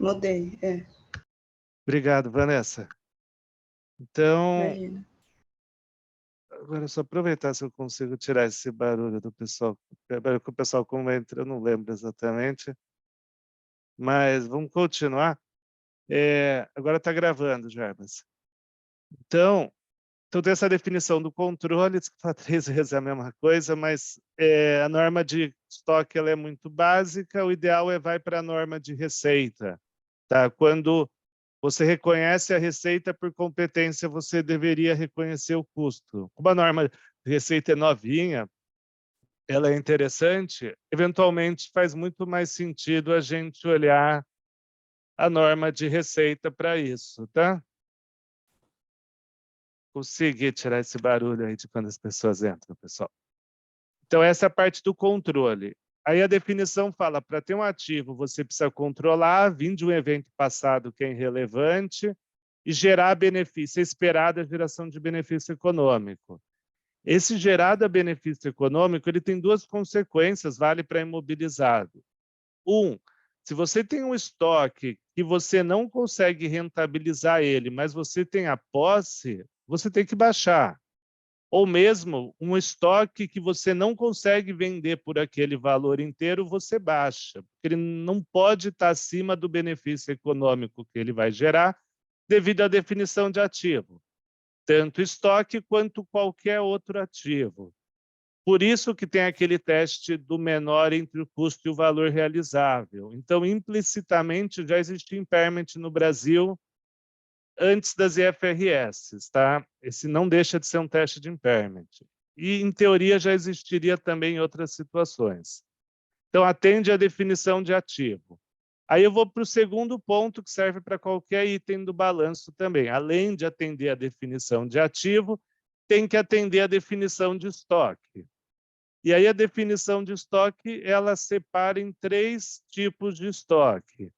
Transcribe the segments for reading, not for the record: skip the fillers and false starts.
Mudei, Obrigado, Vanessa. Então, imagina. agora é só aproveitar se eu consigo tirar esse barulho do pessoal. Que o pessoal como entra, eu não lembro exatamente. Mas vamos continuar. Agora está gravando, Jarbas. Então tem essa definição do controle, diz que fala 3 vezes a mesma coisa, mas a norma de estoque ela é muito básica, o ideal vai para a norma de receita. Tá? Quando você reconhece a receita por competência, você deveria reconhecer o custo. Como a norma de receita é novinha, ela é interessante, eventualmente faz muito mais sentido a gente olhar a norma de receita para isso, tá? Consegui tirar esse barulho aí de quando as pessoas entram, pessoal. Então, essa é a parte do controle. Aí a definição fala, para ter um ativo, você precisa controlar, vir de um evento passado que é irrelevante e gerar benefício, esperar a geração de benefício econômico. Esse gerado benefício econômico, ele tem 2 consequências, vale para imobilizado. Se você tem um estoque que você não consegue rentabilizar ele, mas você tem a posse, você tem que baixar. Ou mesmo um estoque que você não consegue vender por aquele valor inteiro, você baixa. Porque ele não pode estar acima do benefício econômico que ele vai gerar, devido à definição de ativo. Tanto estoque quanto qualquer outro ativo. Por isso que tem aquele teste do menor entre o custo e o valor realizável. Então, implicitamente, já existia impairment no Brasil antes das IFRS, tá? Esse não deixa de ser um teste de impairment. E, em teoria, já existiria também em outras situações. Então, atende à definição de ativo. Aí eu vou para o segundo ponto, que serve para qualquer item do balanço também. Além de atender à definição de ativo, tem que atender à definição de estoque. E aí a definição de estoque, ela separa em 3 tipos de estoque.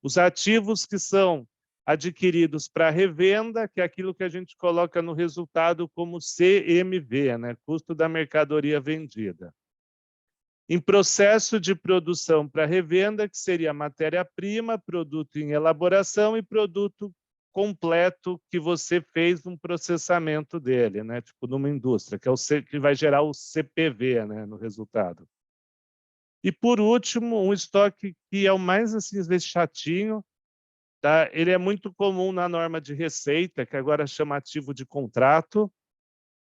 Os ativos que são adquiridos para revenda, que é aquilo que a gente coloca no resultado como CMV, né? Custo da mercadoria vendida. Em processo de produção para revenda, que seria matéria-prima, produto em elaboração e produto completo que você fez um processamento dele, né? Tipo numa indústria, que é o que vai gerar o CPV, né, no resultado. E por último, um estoque que é o mais assim, às vezes chatinho, tá? Ele é muito comum na norma de receita, que agora chama ativo de contrato,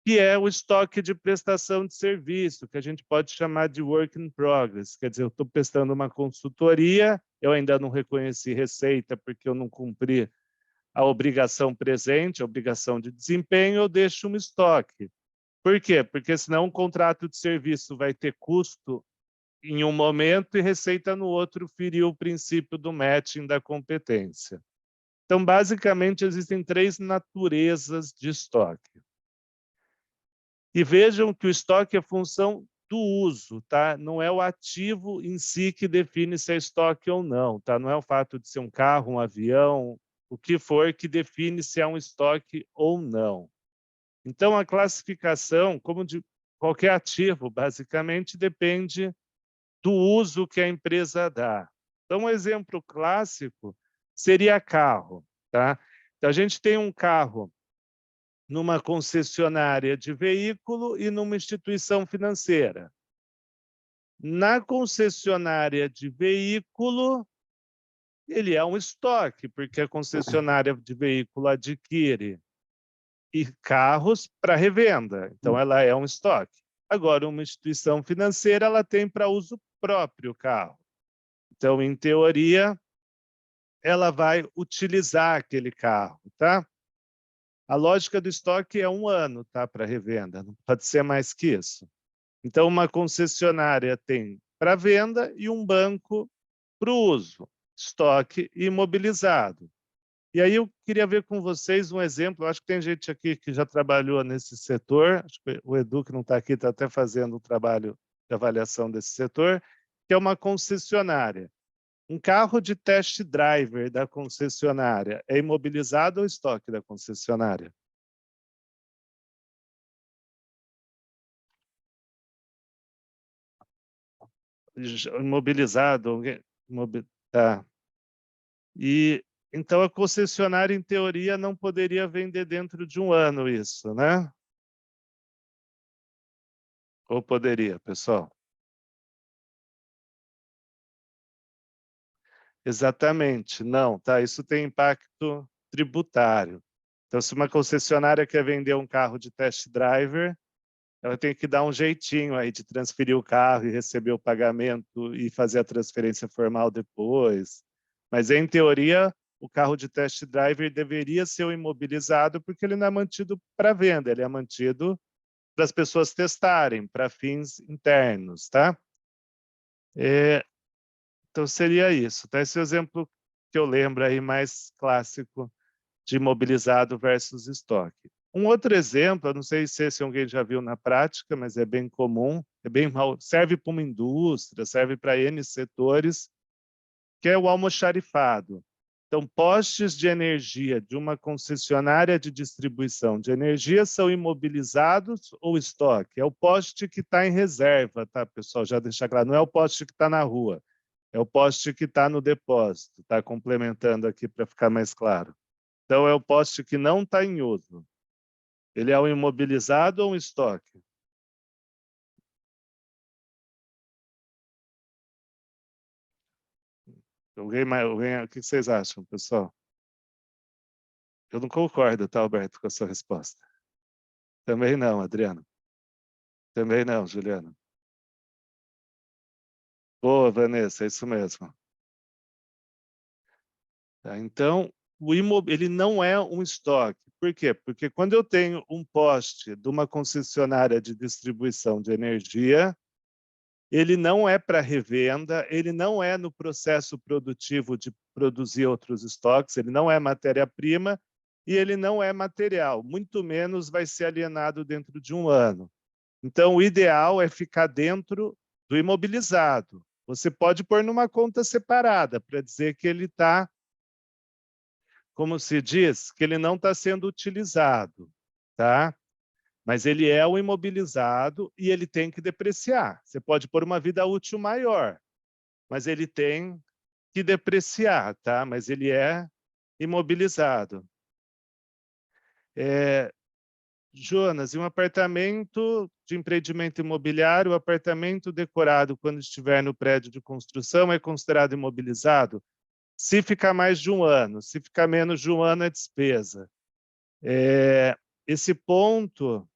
que é o estoque de prestação de serviço, que a gente pode chamar de work in progress. Quer dizer, eu estou prestando uma consultoria, eu ainda não reconheci receita porque eu não cumpri a obrigação presente, a obrigação de desempenho, eu deixo um estoque. Por quê? Porque senão um contrato de serviço vai ter custo em um momento e receita no outro, feriu o princípio do matching da competência. Então, basicamente, existem 3 naturezas de estoque. E vejam que o estoque é função do uso, tá? Não é o ativo em si que define se é estoque ou não, tá? Não é o fato de ser um carro, um avião, o que for que define se é um estoque ou não. Então, a classificação, como de qualquer ativo, basicamente, depende do uso que a empresa dá. Então, um exemplo clássico seria carro, tá? Então, a gente tem um carro numa concessionária de veículo e numa instituição financeira. Na concessionária de veículo, ele é um estoque, porque a concessionária de veículo adquire carros para revenda, então ela é um estoque. Agora, uma instituição financeira, ela tem para uso próprio o carro. Então, em teoria, ela vai utilizar aquele carro, tá? A lógica do estoque é 1 ano, tá, para revenda, não pode ser mais que isso. Então, uma concessionária tem para venda e um banco para o uso, estoque imobilizado. E aí eu queria ver com vocês um exemplo, acho que tem gente aqui que já trabalhou nesse setor, acho que o Edu, que não está aqui, está até fazendo um trabalho de avaliação desse setor, que é uma concessionária. Um carro de test driver da concessionária é imobilizado ou estoque da concessionária? Imobilizado, tá. E então a concessionária, em teoria, não poderia vender dentro de um ano isso, né? Ou poderia, pessoal? Exatamente, não, tá? Isso tem impacto tributário. Então, se uma concessionária quer vender um carro de test driver, ela tem que dar um jeitinho aí de transferir o carro e receber o pagamento e fazer a transferência formal depois. Mas, em teoria, o carro de test driver deveria ser o imobilizado porque ele não é mantido para venda, ele é mantido para as pessoas testarem, para fins internos, tá? Então, seria isso, tá? Esse é o exemplo que eu lembro aí mais clássico de imobilizado versus estoque. Um outro exemplo, eu não sei se esse alguém já viu na prática, mas é bem comum, é bem mal, serve para uma indústria, serve para N setores, que é o almoxarifado. Então, postes de energia de uma concessionária de distribuição de energia são imobilizados ou estoque? É o poste que está em reserva, tá, pessoal? Já deixar claro, não é o poste que está na rua, é o poste que está no depósito, tá? Complementando aqui para ficar mais claro. Então, é o poste que não está em uso. Ele é um imobilizado ou um estoque? O que vocês acham, pessoal? Eu não concordo, tá, Alberto, com a sua resposta. Também não, Adriano. Também não, Juliano. Boa, Vanessa, é isso mesmo. Tá, então, ele não é um estoque. Por quê? Porque quando eu tenho um poste de uma concessionária de distribuição de energia, ele não é para revenda, ele não é no processo produtivo de produzir outros estoques, ele não é matéria-prima e ele não é material, muito menos vai ser alienado dentro de um ano. Então, o ideal é ficar dentro do imobilizado. Você pode pôr numa conta separada para dizer que ele está, como se diz, que ele não está sendo utilizado, tá? Mas ele é o imobilizado e ele tem que depreciar. Você pode pôr uma vida útil maior, mas ele tem que depreciar, tá? Mas ele é imobilizado. Jonas, e um apartamento de empreendimento imobiliário, o apartamento decorado quando estiver no prédio de construção é considerado imobilizado? Se ficar mais de um ano, se ficar menos de um ano é despesa. Esse ponto,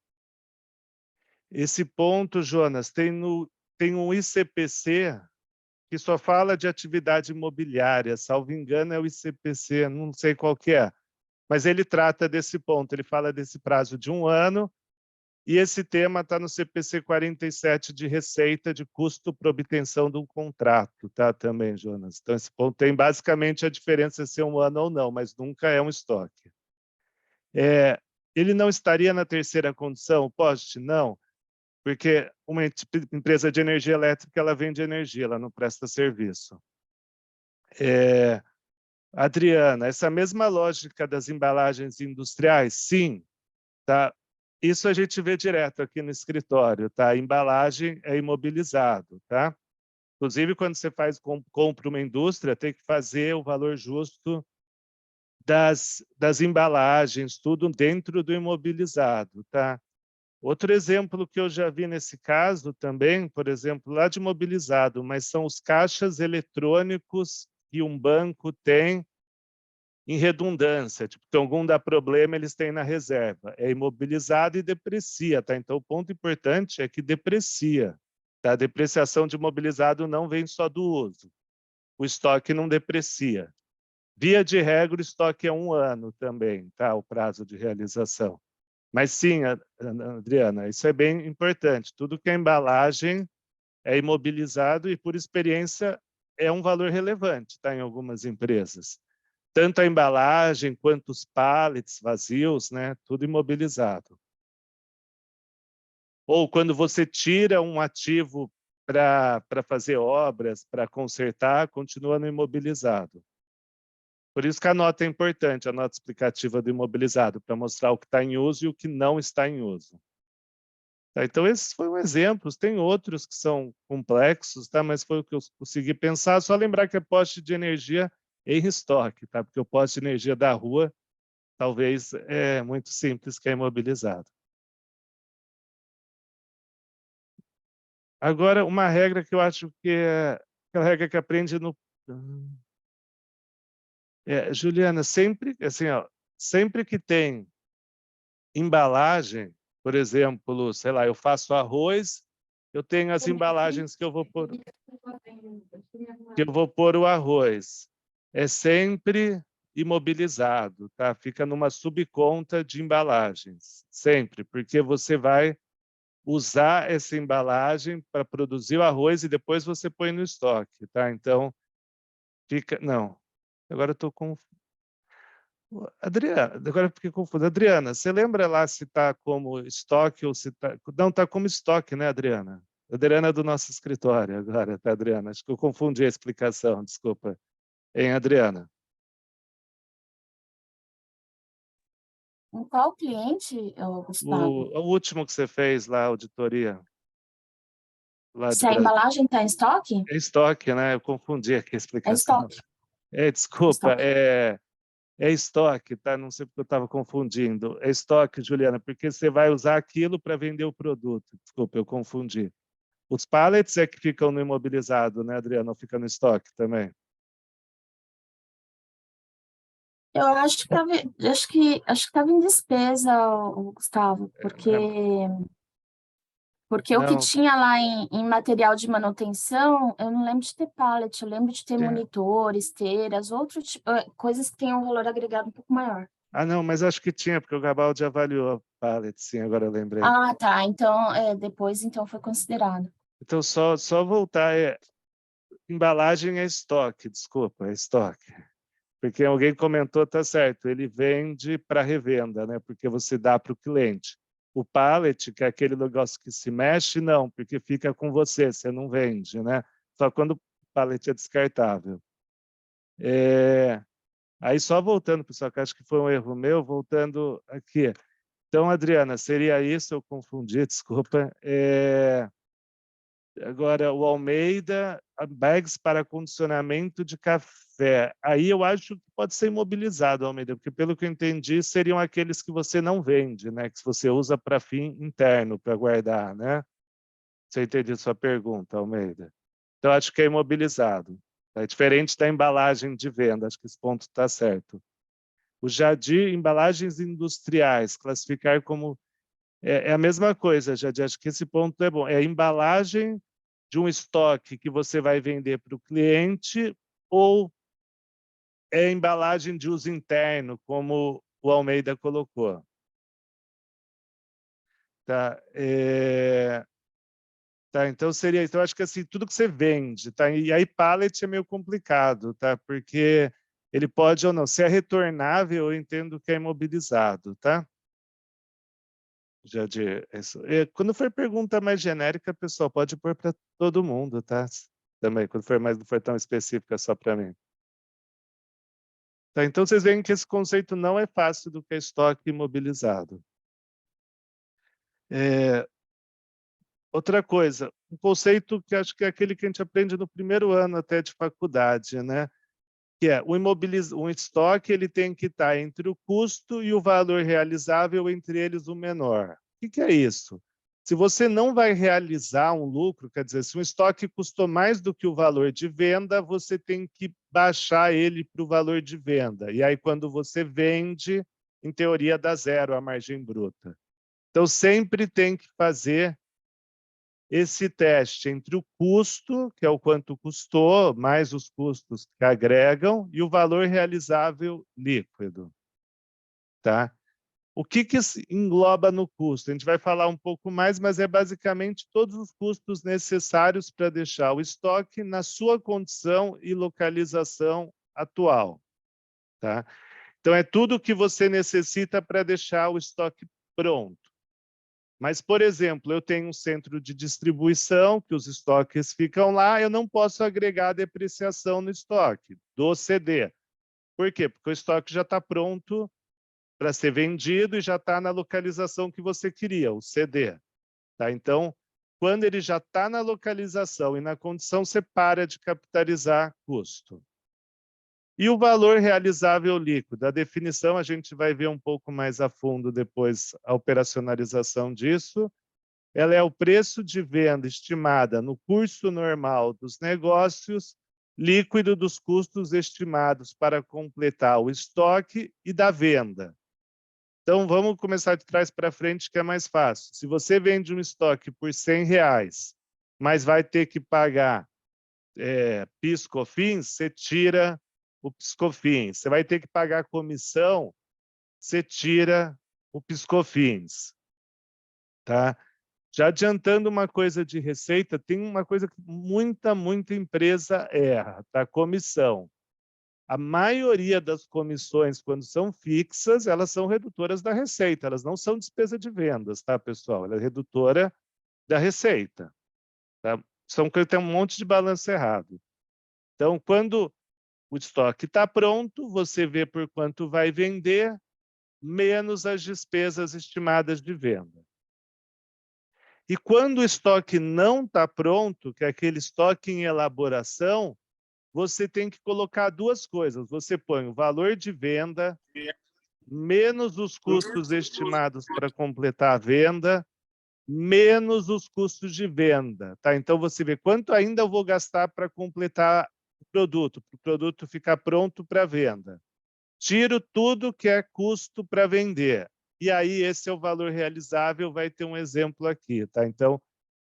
Jonas, tem um ICPC que só fala de atividade imobiliária, salvo engano é o ICPC, não sei qual que é, mas ele trata desse ponto, ele fala desse prazo de um ano, e esse tema está no CPC 47 de receita de custo por obtenção de um contrato, tá? Também, Jonas. Então, esse ponto tem basicamente a diferença se é um ano ou não, mas nunca é um estoque. Ele não estaria na terceira condição, o poste? Não, porque uma empresa de energia elétrica, ela vende energia, ela não presta serviço. Adriana, essa mesma lógica das embalagens industriais, sim, tá? Isso a gente vê direto aqui no escritório, tá? A embalagem é imobilizado, tá? Inclusive, quando você compra uma indústria, tem que fazer o valor justo das embalagens, tudo dentro do imobilizado, tá? Outro exemplo que eu já vi nesse caso também, por exemplo, lá de imobilizado, mas são os caixas eletrônicos que um banco tem em redundância, tipo, se algum dá problema, eles têm na reserva. É imobilizado e deprecia, tá? Então, o ponto importante é que deprecia, tá? A depreciação de imobilizado não vem só do uso. O estoque não deprecia. Via de regra, o estoque é um ano também, tá? O prazo de realização. Mas sim, Adriana, isso é bem importante. Tudo que é embalagem é imobilizado e, por experiência, é um valor relevante, tá? Em algumas empresas. Tanto a embalagem quanto os pallets vazios, né? Tudo imobilizado. Ou quando você tira um ativo para fazer obras, para consertar, continua no imobilizado. Por isso que a nota é importante, a nota explicativa do imobilizado, para mostrar o que está em uso e o que não está em uso. Tá, então, esses foram exemplos. Tem outros que são complexos, tá? Mas foi o que eu consegui pensar. Só lembrar que a poste de energia em estoque, tá? Porque o poste de energia da rua talvez é muito simples, que é imobilizado. Agora, uma regra que eu acho que é aquela regra que aprende no... Juliana, sempre, assim, ó, sempre que tem embalagem, por exemplo, sei lá, eu faço arroz, eu tenho as embalagens que eu vou pôr o arroz. É sempre imobilizado, tá? Fica numa subconta de embalagens, sempre, porque você vai usar essa embalagem para produzir o arroz e depois você põe no estoque, tá? Então, fica... Não, agora eu estou com... Adriana, agora eu fiquei confuso. Adriana, você lembra lá se está como estoque ou se está... Não, está como estoque, né, Adriana? Adriana é do nosso escritório agora, tá, Adriana? Acho que eu confundi a explicação, desculpa. Hein, Adriana? Em qual cliente, Gustavo? O último que você fez lá, a auditoria, lá de Se a Brasília. embalagem está em estoque? É estoque, né? Eu confundi aqui a É explicação. estoque. Desculpa, Estoque. é estoque, tá? Não sei porque eu estava confundindo. É estoque, Juliana, porque você vai usar aquilo para vender o produto. Desculpa, eu confundi. Os pallets é que ficam no imobilizado, né, Adriana? Ou fica no estoque também? Eu acho que estava, acho que estava em despesa, Gustavo, porque o que Não, tinha lá em material de manutenção, eu não lembro de ter pallet, eu lembro de ter tinha... monitores, esteiras, coisas que têm um valor agregado um pouco maior. não, mas acho que tinha, porque o Gabaldi avaliou pallet, sim, agora eu lembrei. Ah, tá. Então, depois então foi considerado. Então, só voltar, embalagem é estoque, desculpa, é estoque. Porque alguém comentou, tá certo, ele vende para revenda, né? Porque você dá para o cliente. O pallet, que é aquele negócio que se mexe, não, porque fica com você, você não vende, né? Só quando o pallet é descartável. Aí só voltando, pessoal, que acho que foi um erro meu, voltando aqui. Então, Adriana, seria isso, eu confundi, desculpa. Agora, o Almeida, bags para condicionamento de café. Aí eu acho que pode ser imobilizado, Almeida, porque pelo que eu entendi, seriam aqueles que você não vende, né? Que você usa para fim interno, para guardar, né? Se eu entendi a sua pergunta, Almeida. Então, acho que é imobilizado. É diferente da embalagem de venda, acho que esse ponto está certo. O Jadir, embalagens industriais, classificar como... É a mesma coisa, Jadir, acho que esse ponto é bom. É a embalagem de um estoque que você vai vender para o cliente ou é embalagem de uso interno, como o Almeida colocou? Tá, tá, então seria... Então, acho que assim, tudo que você vende, tá? E aí pallet é meio complicado, tá? Porque ele pode ou não. Se é retornável, eu entendo que é imobilizado, tá? Jadir, quando for pergunta mais genérica, pessoal, pode pôr para todo mundo, tá? Também, quando for mais, não for tão específica só para mim. Tá, então, vocês veem que esse conceito não é fácil do que é estoque imobilizado. Outra coisa, um conceito que acho que é aquele que a gente aprende no primeiro ano até de faculdade, né? Que é um estoque ele tem que estar entre o custo e o valor realizável, entre eles o menor. O que é isso? Se você não vai realizar um lucro, quer dizer, se um estoque custou mais do que o valor de venda, você tem que baixar ele para o valor de venda. E aí, quando você vende, em teoria, dá zero a margem bruta. Então, sempre tem que fazer esse teste entre o custo, que é o quanto custou, mais os custos que agregam, e o valor realizável líquido. Tá? O que se engloba no custo? A gente vai falar um pouco mais, mas é basicamente todos os custos necessários para deixar o estoque na sua condição e localização atual. Tá? Então, é tudo o que você necessita para deixar o estoque pronto. Mas, por exemplo, eu tenho um centro de distribuição, que os estoques ficam lá, eu não posso agregar depreciação no estoque do CD. Por quê? Porque o estoque já está pronto para ser vendido e já está na localização que você queria, o CD. Tá? Então, quando ele já está na localização e na condição, você para de capitalizar custo. E o valor realizável líquido, a definição a gente vai ver um pouco mais a fundo depois a operacionalização disso. Ela é o preço de venda estimada no curso normal dos negócios, líquido dos custos estimados para completar o estoque e da venda. Então, vamos começar de trás para frente, que é mais fácil. Se você vende um estoque por R$ 100, mas vai ter que pagar PIS, COFINS, você tira o PIS, COFINS. Você vai ter que pagar comissão, você tira o PIS, COFINS. Tá? Já adiantando uma coisa de receita, tem uma coisa que muita empresa erra, tá? Comissão. A maioria das comissões, quando são fixas, elas são redutoras da receita, elas não são despesa de vendas, tá, pessoal? Ela é redutora da receita. Tá? São que tem um monte de balanço errado. Então, quando o estoque está pronto, você vê por quanto vai vender, menos as despesas estimadas de venda. E quando o estoque não está pronto, que é aquele estoque em elaboração, você tem que colocar duas coisas. Você põe o valor de venda, menos os custos estimados para completar a venda, menos os custos de venda. Tá? Então, você vê quanto ainda eu vou gastar para completar o produto, para o produto ficar pronto para venda. Tiro tudo que é custo para vender. E aí, esse é o valor realizável, vai ter um exemplo aqui. Tá? Então,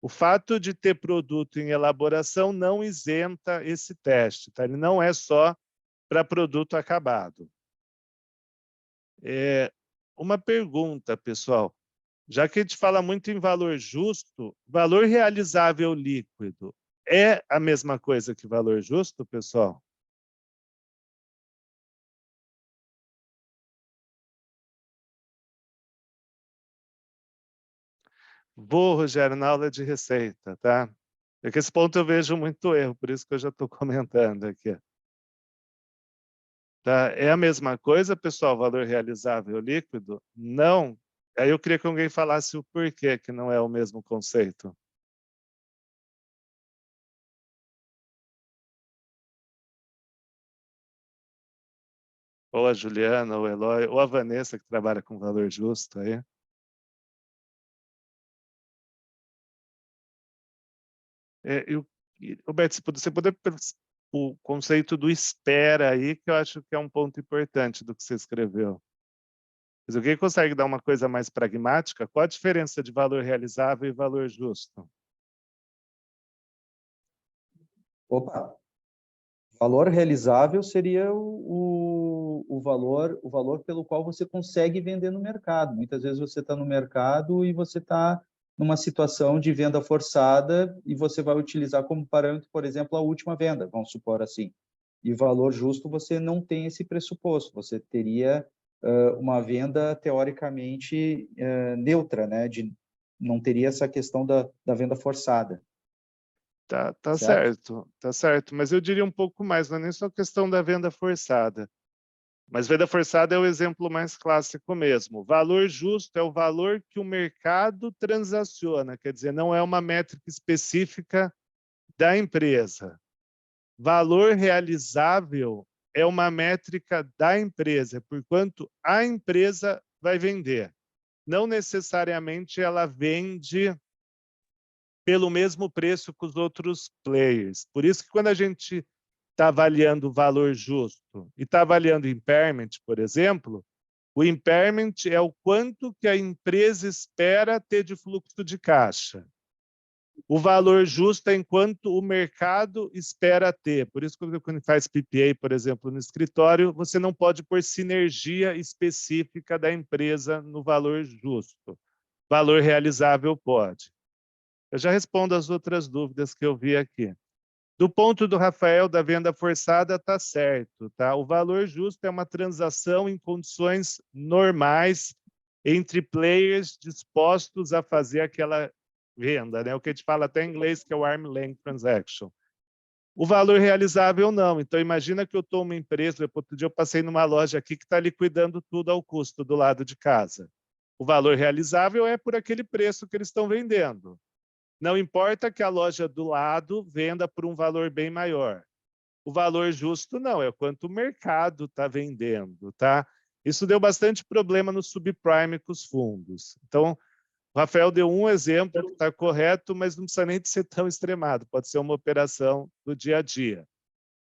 o fato de ter produto em elaboração não isenta esse teste. Tá? Ele não é só para produto acabado. Uma pergunta, pessoal. Já que a gente fala muito em valor justo, valor realizável líquido é a mesma coisa que valor justo, pessoal? Vou, Rogério, na aula de receita, tá? Porque esse ponto eu vejo muito erro, por isso que eu já estou comentando aqui. Tá? É a mesma coisa, pessoal, valor realizável líquido? Não. Aí eu queria que alguém falasse o porquê que não é o mesmo conceito. Ou a Juliana, ou o Eloy, ou a Vanessa, que trabalha com valor justo aí. Roberto, se você puder, o conceito do espera aí, que eu acho que é um ponto importante do que você escreveu. Mas alguém consegue dar uma coisa mais pragmática? Qual a diferença de valor realizável e valor justo? Opa, valor realizável seria o valor pelo qual você consegue vender no mercado. Muitas vezes você está no mercado e você está numa situação de venda forçada e você vai utilizar como parâmetro, por exemplo, a última venda, vamos supor assim. E valor justo você não tem esse pressuposto, você teria uma venda teoricamente neutra, né? Não teria essa questão da venda forçada. Tá Certo? certo, tá certo. Mas eu diria um pouco mais, não é nem só questão da venda forçada. Mas venda forçada é o exemplo mais clássico mesmo. Valor justo é o valor que o mercado transaciona, quer dizer, não é uma métrica específica da empresa. Valor realizável é uma métrica da empresa, porquanto a empresa vai vender. Não necessariamente ela vende pelo mesmo preço que os outros players. Por isso que quando a gente está avaliando o valor justo e está avaliando impairment, por exemplo, o impairment é o quanto que a empresa espera ter de fluxo de caixa. O valor justo é enquanto o mercado espera ter. Por isso, quando faz PPA, por exemplo, no escritório, você não pode pôr sinergia específica da empresa no valor justo. Valor realizável pode. Eu já respondo as outras dúvidas que eu vi aqui. Do ponto do Rafael, da venda forçada, está certo. Tá? O valor justo é uma transação em condições normais entre players dispostos a fazer aquela venda, né? O que a gente fala até em inglês, que é o arm length transaction. O valor realizável, não. Então, imagina que eu estou uma empresa, outro dia eu passei numa loja aqui que está liquidando tudo ao custo do lado de casa. O valor realizável é por aquele preço que eles estão vendendo. Não importa que a loja do lado venda por um valor bem maior. O valor justo não, é quanto o mercado está vendendo, tá? Isso deu bastante problema no subprime com os fundos. Então, o Rafael deu um exemplo que está correto, mas não precisa nem de ser tão extremado, pode ser uma operação do dia a dia.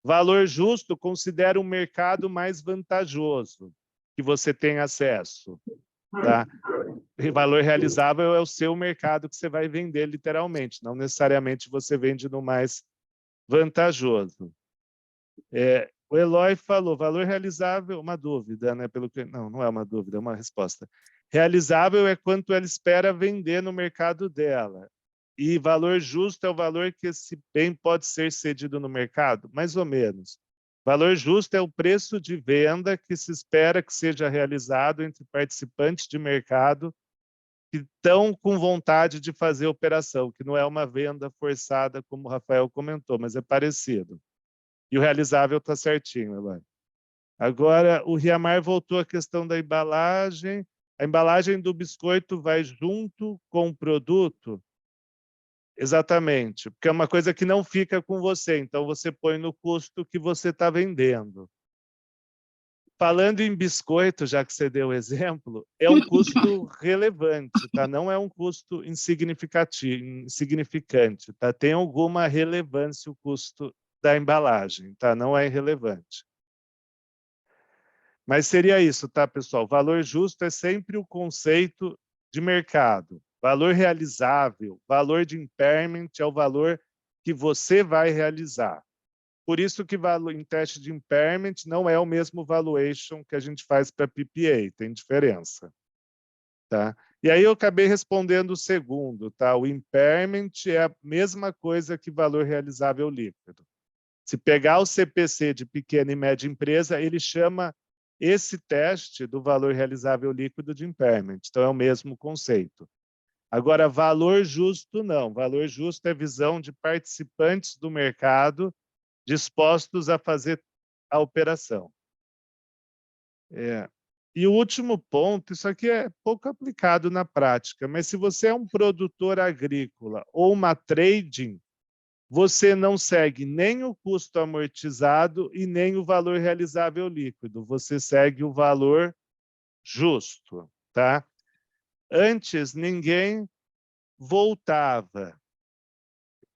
Valor justo considera um mercado mais vantajoso, que você tem acesso, tá? E valor realizável é o seu mercado que você vai vender literalmente, não necessariamente você vende no mais vantajoso. O Eloy falou, valor realizável, uma dúvida, né? Não é uma dúvida, é uma resposta. Realizável é quanto ela espera vender no mercado dela. E valor justo é o valor que esse bem pode ser cedido no mercado? Mais ou menos. Valor justo é o preço de venda que se espera que seja realizado entre participantes de mercado que estão com vontade de fazer operação, que não é uma venda forçada, como o Rafael comentou, mas é parecido. E o realizável está certinho, Eloy. Agora, o Riamar voltou à questão da embalagem. A embalagem do biscoito vai junto com o produto? Exatamente, porque é uma coisa que não fica com você, então você põe no custo que você está vendendo. Falando em biscoito, já que você deu o exemplo, é um custo relevante, tá? Não é um custo insignificante, tá? Tem alguma relevância o custo da embalagem, tá? Não é irrelevante. Mas seria isso, tá, pessoal? Valor justo é sempre o conceito de mercado. Valor realizável, valor de impairment é o valor que você vai realizar. Por isso que em teste de impairment não é o mesmo valuation que a gente faz para PPA, tem diferença. Tá? E aí eu acabei respondendo o segundo. Tá? O impairment é a mesma coisa que valor realizável líquido. Se pegar o CPC de pequena e média empresa, ele chama esse teste do valor realizável líquido de impairment. Então, é o mesmo conceito. Agora, valor justo, não. Valor justo é visão de participantes do mercado dispostos a fazer a operação. E o último ponto, isso aqui é pouco aplicado na prática, mas se você é um produtor agrícola ou uma trading, você não segue nem o custo amortizado e nem o valor realizável líquido, você segue o valor justo, tá? Antes, ninguém voltava,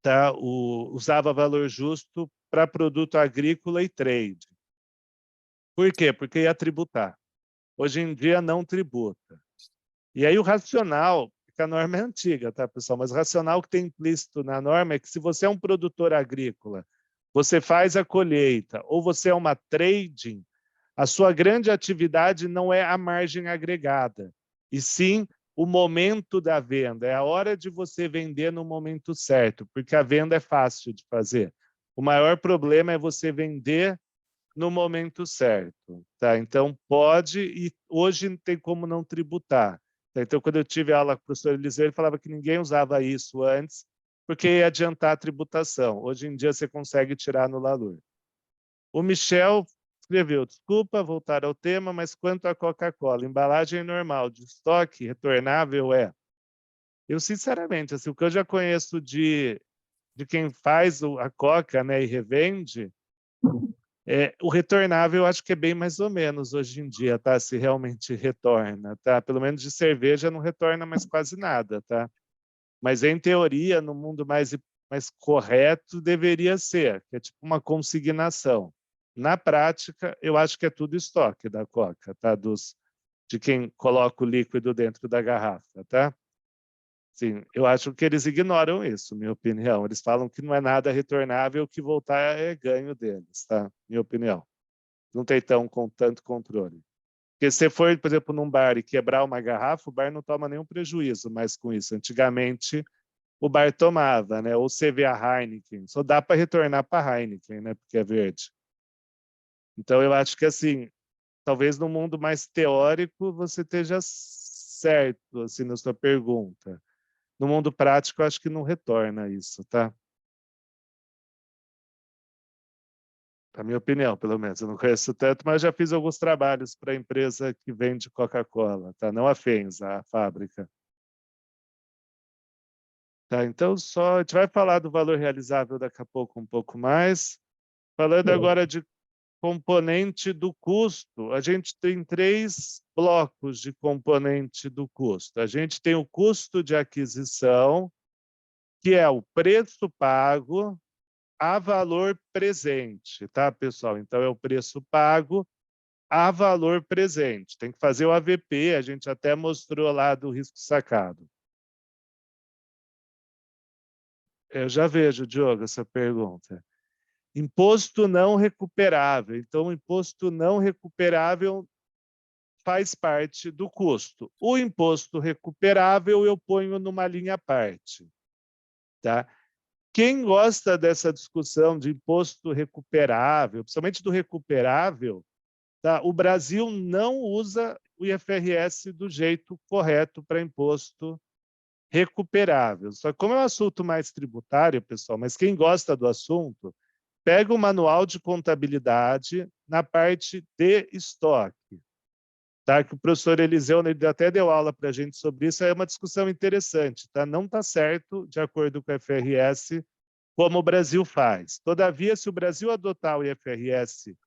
tá? Usava valor justo para produto agrícola e trade. Por quê? Porque ia tributar. Hoje em dia não tributa. E aí o racional, que a norma é antiga, tá, pessoal? Mas o racional que tem implícito na norma é que se você é um produtor agrícola, você faz a colheita, ou você é uma trading, a sua grande atividade não é a margem agregada, e sim o momento da venda. É a hora de você vender no momento certo, porque a venda é fácil de fazer. O maior problema é você vender no momento certo, tá? Então, pode, e hoje não tem como não tributar. Tá? Então, quando eu tive aula com o professor Eliseu, ele falava que ninguém usava isso antes, porque ia adiantar a tributação. Hoje em dia, você consegue tirar no LALUR. O Michel escreveu, desculpa voltar ao tema, mas quanto à Coca-Cola, embalagem normal de estoque retornável é? Eu, sinceramente, assim, o que eu já conheço de quem faz a Coca, né, e revende, o retornável eu acho que é bem mais ou menos hoje em dia, tá? Se realmente retorna, tá? Pelo menos de cerveja não retorna mais quase nada, tá? Mas em teoria, no mundo mais correto, deveria ser, que é tipo uma consignação. Na prática, eu acho que é tudo estoque da Coca, tá? De quem coloca o líquido dentro da garrafa, tá? Sim, eu acho que eles ignoram isso, minha opinião. Eles falam que não é nada retornável, que voltar é ganho deles, tá? Minha opinião. Não tem tanto controle. Porque se for, por exemplo, num bar e quebrar uma garrafa, o bar não toma nenhum prejuízo mais com isso. Antigamente, o bar tomava, né? Ou você vê a Heineken, só dá para retornar para a Heineken, né? Porque é verde. Então, eu acho que, assim, talvez no mundo mais teórico você esteja certo, assim, na sua pergunta. No mundo prático, eu acho que não retorna isso, tá? A minha opinião, pelo menos. Eu não conheço tanto, mas já fiz alguns trabalhos para a empresa que vende Coca-Cola, tá? Não a FEMSA, a fábrica. Tá, então, a gente vai falar do valor realizável daqui a pouco um pouco mais. Falando agora de componente do custo, a gente tem 3 blocos de componente do custo. A gente tem o custo de aquisição, que é o preço pago a valor presente, tá, pessoal? Então, é o preço pago a valor presente. Tem que fazer o AVP, a gente até mostrou lá do risco sacado. Eu já vejo, Diogo, essa pergunta. Imposto não recuperável. Então, o imposto não recuperável faz parte do custo. O imposto recuperável eu ponho numa linha à parte. Tá? Quem gosta dessa discussão de imposto recuperável, principalmente do recuperável, tá? O Brasil não usa o IFRS do jeito correto para imposto recuperável. Só que como é um assunto mais tributário, pessoal, mas quem gosta do assunto, pega o manual de contabilidade na parte de estoque, tá? Que o professor Eliseu ele até deu aula para a gente sobre isso, é uma discussão interessante, tá? Não está certo, de acordo com o IFRS, como o Brasil faz. Todavia, se o Brasil adotar o IFRS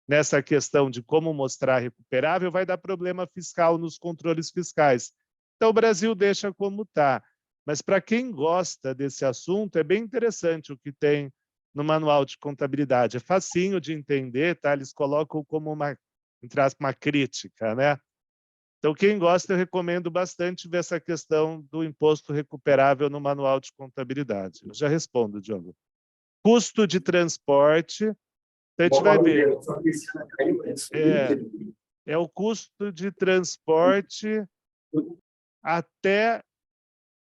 nessa questão de como mostrar recuperável, vai dar problema fiscal nos controles fiscais. Então, o Brasil deixa como está. Mas, para quem gosta desse assunto, é bem interessante o que tem no manual de contabilidade. É facinho de entender, tá? Eles colocam como entre aspas, uma crítica, né? Então, quem gosta, eu recomendo bastante ver essa questão do imposto recuperável no manual de contabilidade. Eu já respondo, Diogo. Custo de transporte, então a gente vai ver. É o custo de transporte até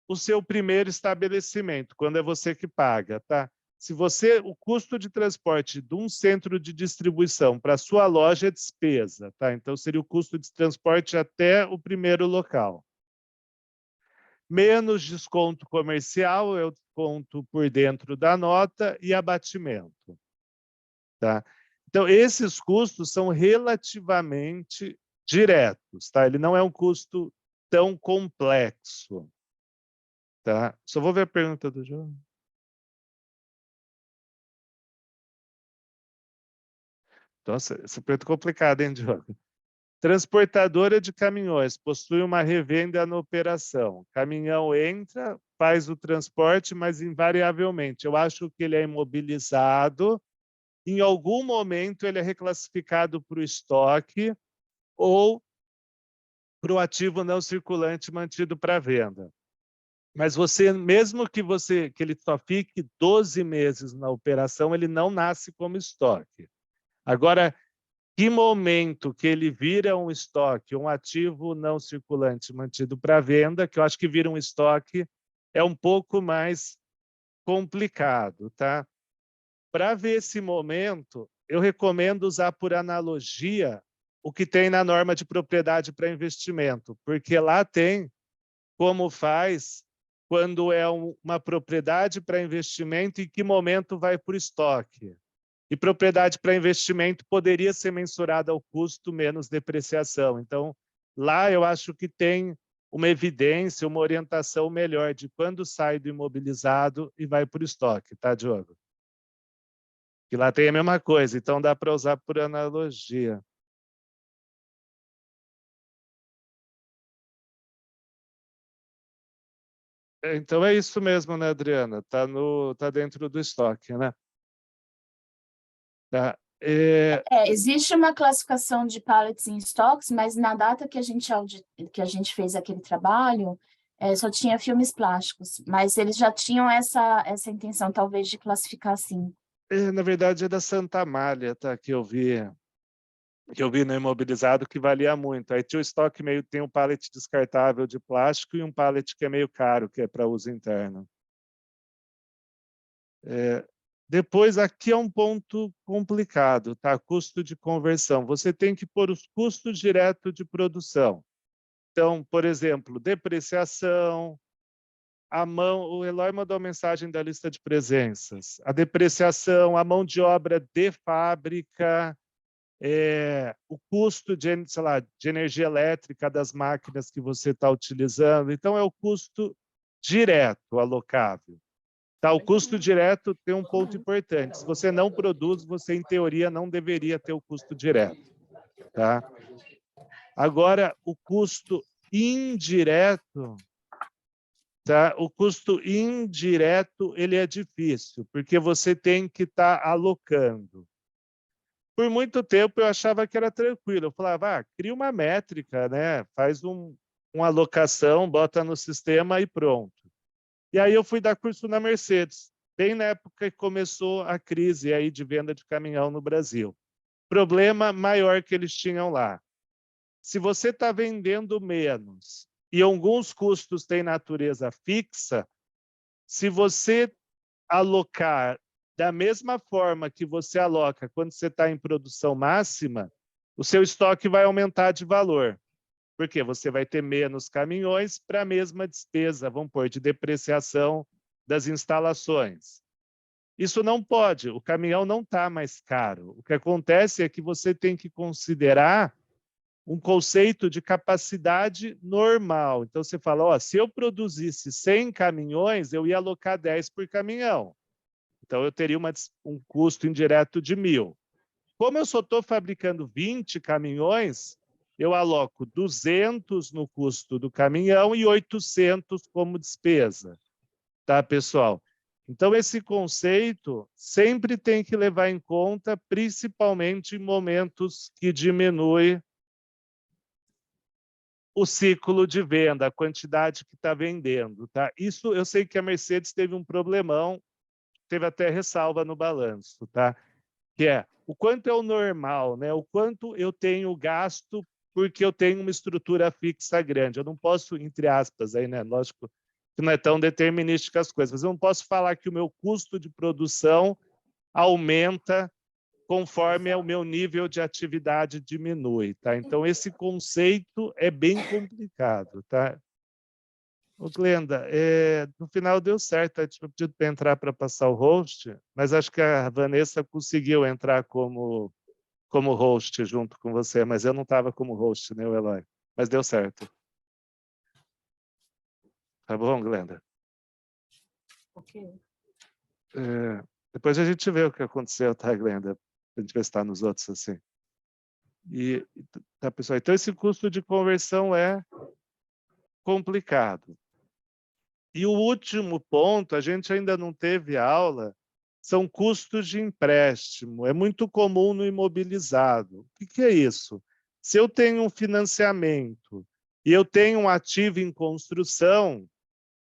o seu primeiro estabelecimento, quando é você que paga, tá? Se você, o custo de transporte de um centro de distribuição para a sua loja é despesa, tá? Então, seria o custo de transporte até o primeiro local. Menos desconto comercial, é o desconto por dentro da nota e abatimento, tá? Então, esses custos são relativamente diretos, tá? Ele não é um custo tão complexo, tá? Só vou ver a pergunta do João. Nossa, essa pergunta é complicada, hein, Diogo? Transportadora de caminhões possui uma revenda na operação. Caminhão entra, faz o transporte, mas invariavelmente. Eu acho que ele é imobilizado. Em algum momento, ele é reclassificado para o estoque ou para o ativo não circulante mantido para venda. Mas você, mesmo que ele só fique 12 meses na operação, ele não nasce como estoque. Agora, que momento que ele vira um estoque, um ativo não circulante mantido para venda, que eu acho que vira um estoque, é um pouco mais complicado, tá? Para ver esse momento, eu recomendo usar por analogia o que tem na norma de propriedade para investimento, porque lá tem como faz quando é uma propriedade para investimento e em que momento vai para o estoque. E propriedade para investimento poderia ser mensurada ao custo menos depreciação. Então, lá eu acho que tem uma evidência, uma orientação melhor de quando sai do imobilizado e vai para o estoque, tá, Diogo? Que lá tem a mesma coisa, então dá para usar por analogia. Então é isso mesmo, né, Adriana? Tá dentro do estoque, né? Tá. Existe uma classificação de pallets em stocks, mas na data que a gente fez aquele trabalho, só tinha filmes plásticos, mas eles já tinham essa intenção, talvez, de classificar assim. Na verdade, é da Santa Amália, tá? Que eu vi no imobilizado, que valia muito. Aí tinha o estoque meio, tem um pallet descartável de plástico e um pallet que é meio caro, que é para uso interno. Depois, aqui é um ponto complicado, tá? Custo de conversão. Você tem que pôr os custos diretos de produção. Então, por exemplo, depreciação, o Eloy mandou uma mensagem da lista de presenças. A depreciação, a mão de obra de fábrica, o custo de, sei lá, de energia elétrica das máquinas que você está utilizando. Então, é o custo direto alocável. Tá, o custo direto tem um ponto importante. Se você não produz, você, em teoria, não deveria ter o custo direto. Tá? Agora, o custo indireto, tá? O custo indireto ele é difícil, porque você tem que estar alocando. Por muito tempo eu achava que era tranquilo. Eu falava, cria uma métrica, né? Faz uma alocação, bota no sistema e pronto. E aí eu fui dar curso na Mercedes, bem na época que começou a crise aí de venda de caminhão no Brasil. Problema maior que eles tinham lá. Se você está vendendo menos e alguns custos têm natureza fixa, se você alocar da mesma forma que você aloca quando você está em produção máxima, o seu estoque vai aumentar de valor. Porque você vai ter menos caminhões para a mesma despesa, vamos pôr, de depreciação das instalações. Isso não pode, o caminhão não está mais caro. O que acontece é que você tem que considerar um conceito de capacidade normal. Então, você fala, ó, se eu produzisse 100 caminhões, eu ia alocar 10 por caminhão. Então, eu teria um custo indireto de 1.000. Como eu só estou fabricando 20 caminhões, eu aloco 200 no custo do caminhão e 800 como despesa. Tá, pessoal? Então, esse conceito sempre tem que levar em conta, principalmente em momentos que diminui o ciclo de venda, a quantidade que está vendendo. Tá? Isso eu sei que a Mercedes teve um problemão, teve até ressalva no balanço, tá? Que é o quanto é o normal, né? O quanto eu tenho gasto porque eu tenho uma estrutura fixa grande. Eu não posso, entre aspas, aí, né? Lógico que não é tão determinística as coisas, mas eu não posso falar que o meu custo de produção aumenta conforme o meu nível de atividade diminui, tá? Então, esse conceito é bem complicado, tá? Ô, Glenda, no final deu certo, eu tinha pedido para entrar para passar o host, mas acho que a Vanessa conseguiu entrar como host junto com você, mas eu não estava como host, né, o Eloy? Mas deu certo. Tá bom, Glenda? Ok. Depois a gente vê o que aconteceu, tá, Glenda? A gente vai estar nos outros assim. Tá, pessoal? Então, esse custo de conversão é complicado. E o último ponto, a gente ainda não teve aula, são custos de empréstimo. É muito comum no imobilizado. O que é isso? Se eu tenho um financiamento e eu tenho um ativo em construção,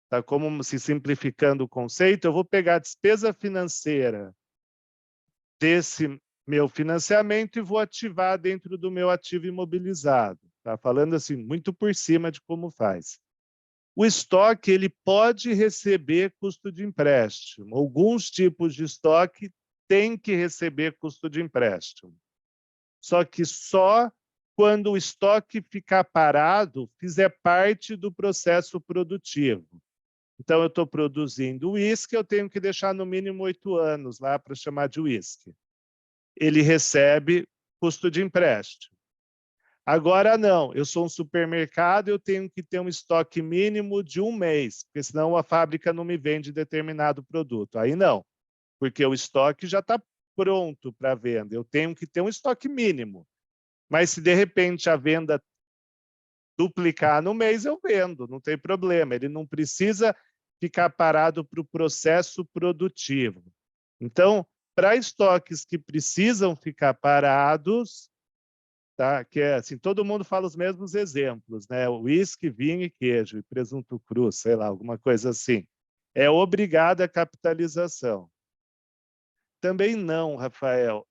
tá, como se simplificando o conceito, eu vou pegar a despesa financeira desse meu financiamento e vou ativar dentro do meu ativo imobilizado. Tá? Falando assim, muito por cima de como faz. O estoque ele pode receber custo de empréstimo. Alguns tipos de estoque têm que receber custo de empréstimo. Só que só quando o estoque ficar parado, fizer parte do processo produtivo. Então, eu estou produzindo uísque, eu tenho que deixar no mínimo 8 anos lá para chamar de uísque. Ele recebe custo de empréstimo. Agora não, eu sou um supermercado, eu tenho que ter um estoque mínimo de 1 mês, porque senão a fábrica não me vende determinado produto. Aí não, porque o estoque já está pronto para venda, eu tenho que ter um estoque mínimo. Mas se de repente a venda duplicar no mês, eu vendo, não tem problema, ele não precisa ficar parado para o processo produtivo. Então, para estoques que precisam ficar parados, tá? Que é assim, todo mundo fala os mesmos exemplos, né? Uísque, vinho e queijo, e presunto cru, sei lá, alguma coisa assim. É obrigada a capitalização. Também não, Rafael.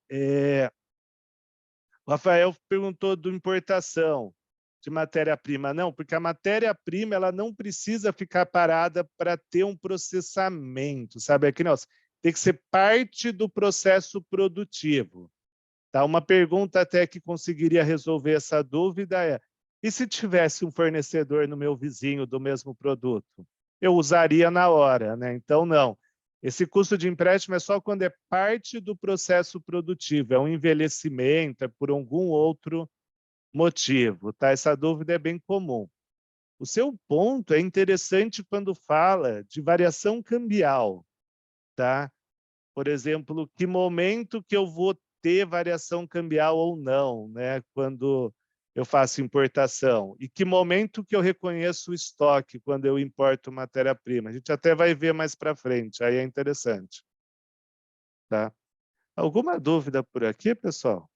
O Rafael perguntou de importação de matéria-prima. Não, porque a matéria-prima ela não precisa ficar parada para ter um processamento, sabe? Aqui, nossa, tem que ser parte do processo produtivo. Tá? Uma pergunta até que conseguiria resolver essa dúvida é: e se tivesse um fornecedor no meu vizinho do mesmo produto? Eu usaria na hora, né? Então, não. Esse custo de empréstimo é só quando é parte do processo produtivo, é um envelhecimento, é por algum outro motivo. Tá? Essa dúvida é bem comum. O seu ponto é interessante quando fala de variação cambial. tá? Por exemplo, que momento que eu vou ter variação cambial ou não, né? Quando eu faço importação. E que momento que eu reconheço o estoque quando eu importo matéria-prima. A gente até vai ver mais para frente, aí é interessante. Tá? Alguma dúvida por aqui, pessoal?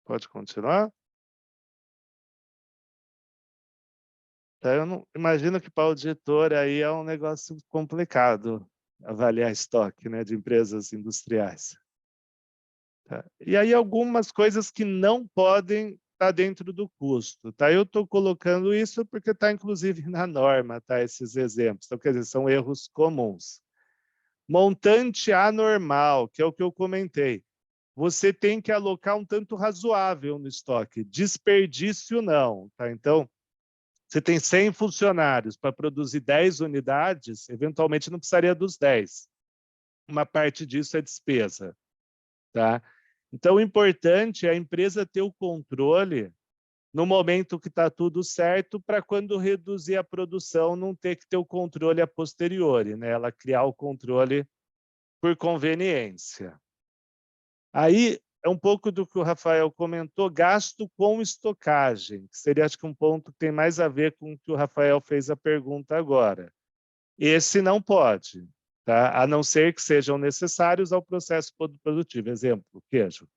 Pode continuar? Tá, eu não imagino que para o auditor aí é um negócio complicado avaliar estoque, né, de empresas industriais. Tá? E aí algumas coisas que não podem estar dentro do custo. Tá? Eu estou colocando isso porque está inclusive na norma, tá? Esses exemplos. Então, quer dizer, são erros comuns. Montante anormal, que é o que eu comentei. Você tem que alocar um tanto razoável no estoque. Desperdício não. Tá? Então, você tem 100 funcionários para produzir 10 unidades, eventualmente não precisaria dos 10. Uma parte disso é despesa. Tá? Então, o importante é a empresa ter o controle no momento que está tudo certo, para quando reduzir a produção, não ter que ter o controle a posteriori, né? Ela criar o controle por conveniência. Aí, é um pouco do que o Rafael comentou, gasto com estocagem, que seria, acho que, um ponto que tem mais a ver com o que o Rafael fez a pergunta agora. Esse não pode, tá? A não ser que sejam necessários ao processo produtivo. Exemplo, queijo.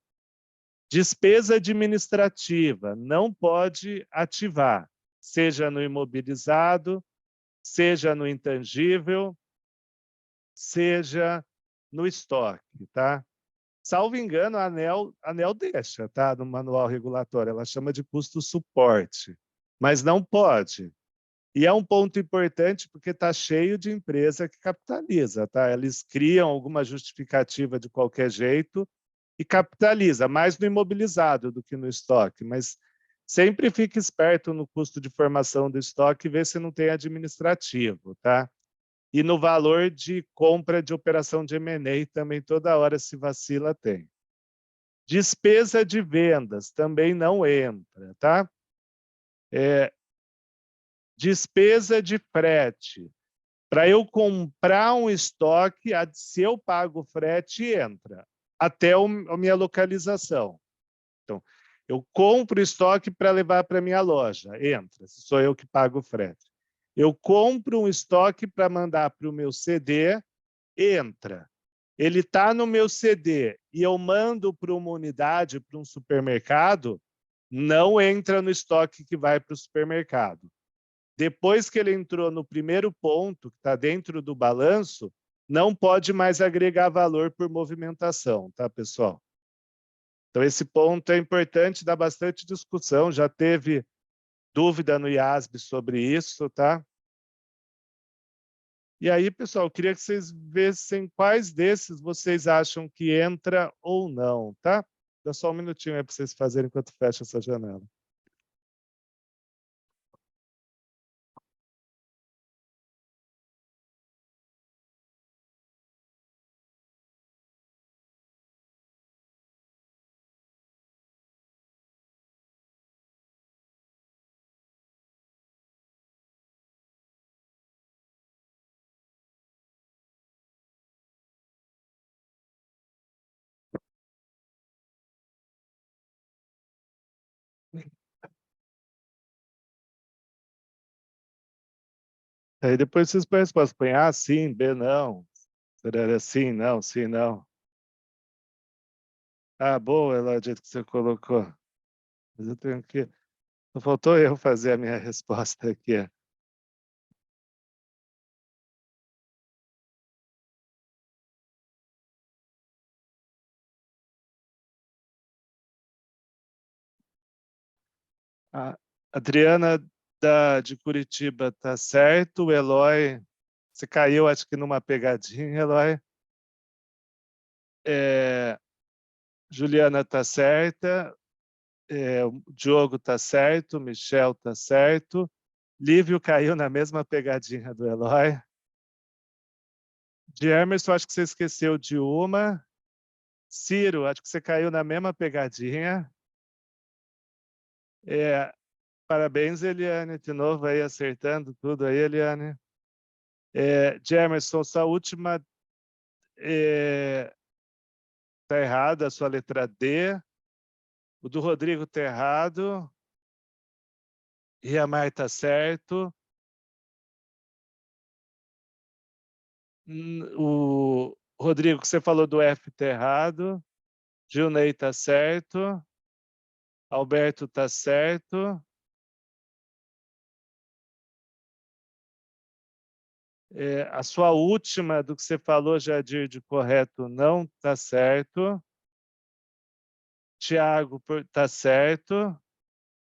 Despesa administrativa, não pode ativar, seja no imobilizado, seja no intangível, seja no estoque, tá? Salvo engano, a ANEEL deixa, tá? No manual regulatório, ela chama de custo suporte, mas não pode. E é um ponto importante porque está cheio de empresa que capitaliza, tá? Eles criam alguma justificativa de qualquer jeito e capitaliza, mais no imobilizado do que no estoque, mas sempre fique esperto no custo de formação do estoque e vê se não tem administrativo, tá? E no valor de compra de operação de M&A também toda hora se vacila tem. Despesa de vendas também não entra, tá? Despesa de frete. Para eu comprar um estoque, se eu pago frete, entra até a minha localização. Então, eu compro estoque para levar para minha loja, entra, se sou eu que pago o frete. Eu compro um estoque para mandar para o meu CD, entra. Ele está no meu CD e eu mando para uma unidade, para um supermercado, não entra no estoque que vai para o supermercado. Depois que ele entrou no primeiro ponto, que está dentro do balanço, não pode mais agregar valor por movimentação, tá, pessoal? Então, esse ponto é importante, dá bastante discussão, já teve dúvida no IASB sobre isso, tá? E aí, pessoal, eu queria que vocês vissem quais desses vocês acham que entra ou não, tá? Dá só um minutinho aí para vocês fazerem enquanto fecha essa janela. Aí depois vocês põem a resposta, põem A, sim, B, não. Será sim, não, sim, não. Ah, boa, Eloy, do jeito que você colocou. Mas eu tenho que... Só faltou eu fazer a minha resposta aqui. A Adriana de Curitiba tá certo, o Eloy, você caiu acho que numa pegadinha, Eloy. Juliana tá certa, o Diogo tá certo, o Michel tá certo, Lívio caiu na mesma pegadinha do Eloy. De Emerson, acho que você esqueceu de uma. Ciro, acho que você caiu na mesma pegadinha. Parabéns, Eliane, de novo aí acertando tudo aí, Eliane. Jamerson, sua última está errada, a sua letra D. O do Rodrigo está errado. E a Marta está certo. O Rodrigo, que você falou do F está errado. Gilney está certo. Alberto está certo. A sua última, do que você falou, Jadir, de correto, não está certo. Tiago está certo.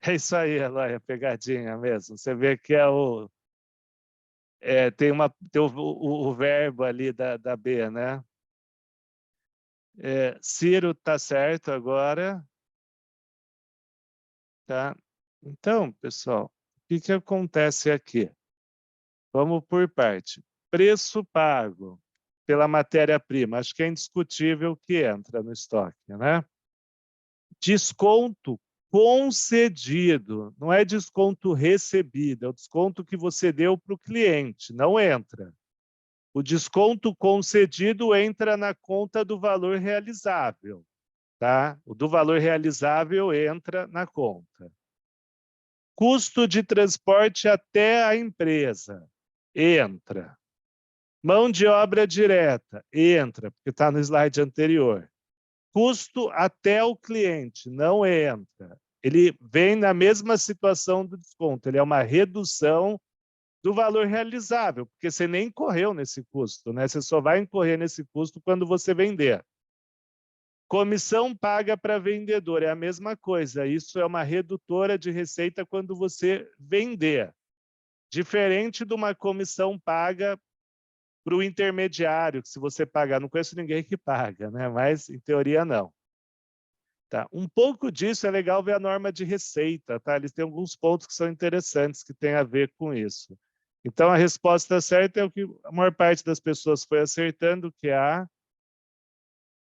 É isso aí, Eloy, a pegadinha mesmo. Você vê que tem o verbo ali da B, né? Ciro está certo agora. Tá? Então, pessoal, o que acontece aqui? Vamos por parte. Preço pago pela matéria-prima. Acho que é indiscutível que entra no estoque, né? Desconto concedido. Não é desconto recebido, é o desconto que você deu para o cliente. Não entra. O desconto concedido entra na conta do valor realizável. Tá? O do valor realizável entra na conta. Custo de transporte até a empresa. Entra. Mão de obra direta. Entra, porque está no slide anterior. Custo até o cliente. Não entra. Ele vem na mesma situação do desconto. Ele é uma redução do valor realizável, porque você nem incorreu nesse custo, né? Você só vai incorrer nesse custo quando você vender. Comissão paga para vendedor, é a mesma coisa. Isso é uma redutora de receita quando você vender. Diferente de uma comissão paga para o intermediário, que se você pagar, não conheço ninguém que paga, né? Mas em teoria não. Tá. Um pouco disso é legal ver a norma de receita, tá? Eles têm alguns pontos que são interessantes que têm a ver com isso. Então a resposta certa é o que a maior parte das pessoas foi acertando, que é A,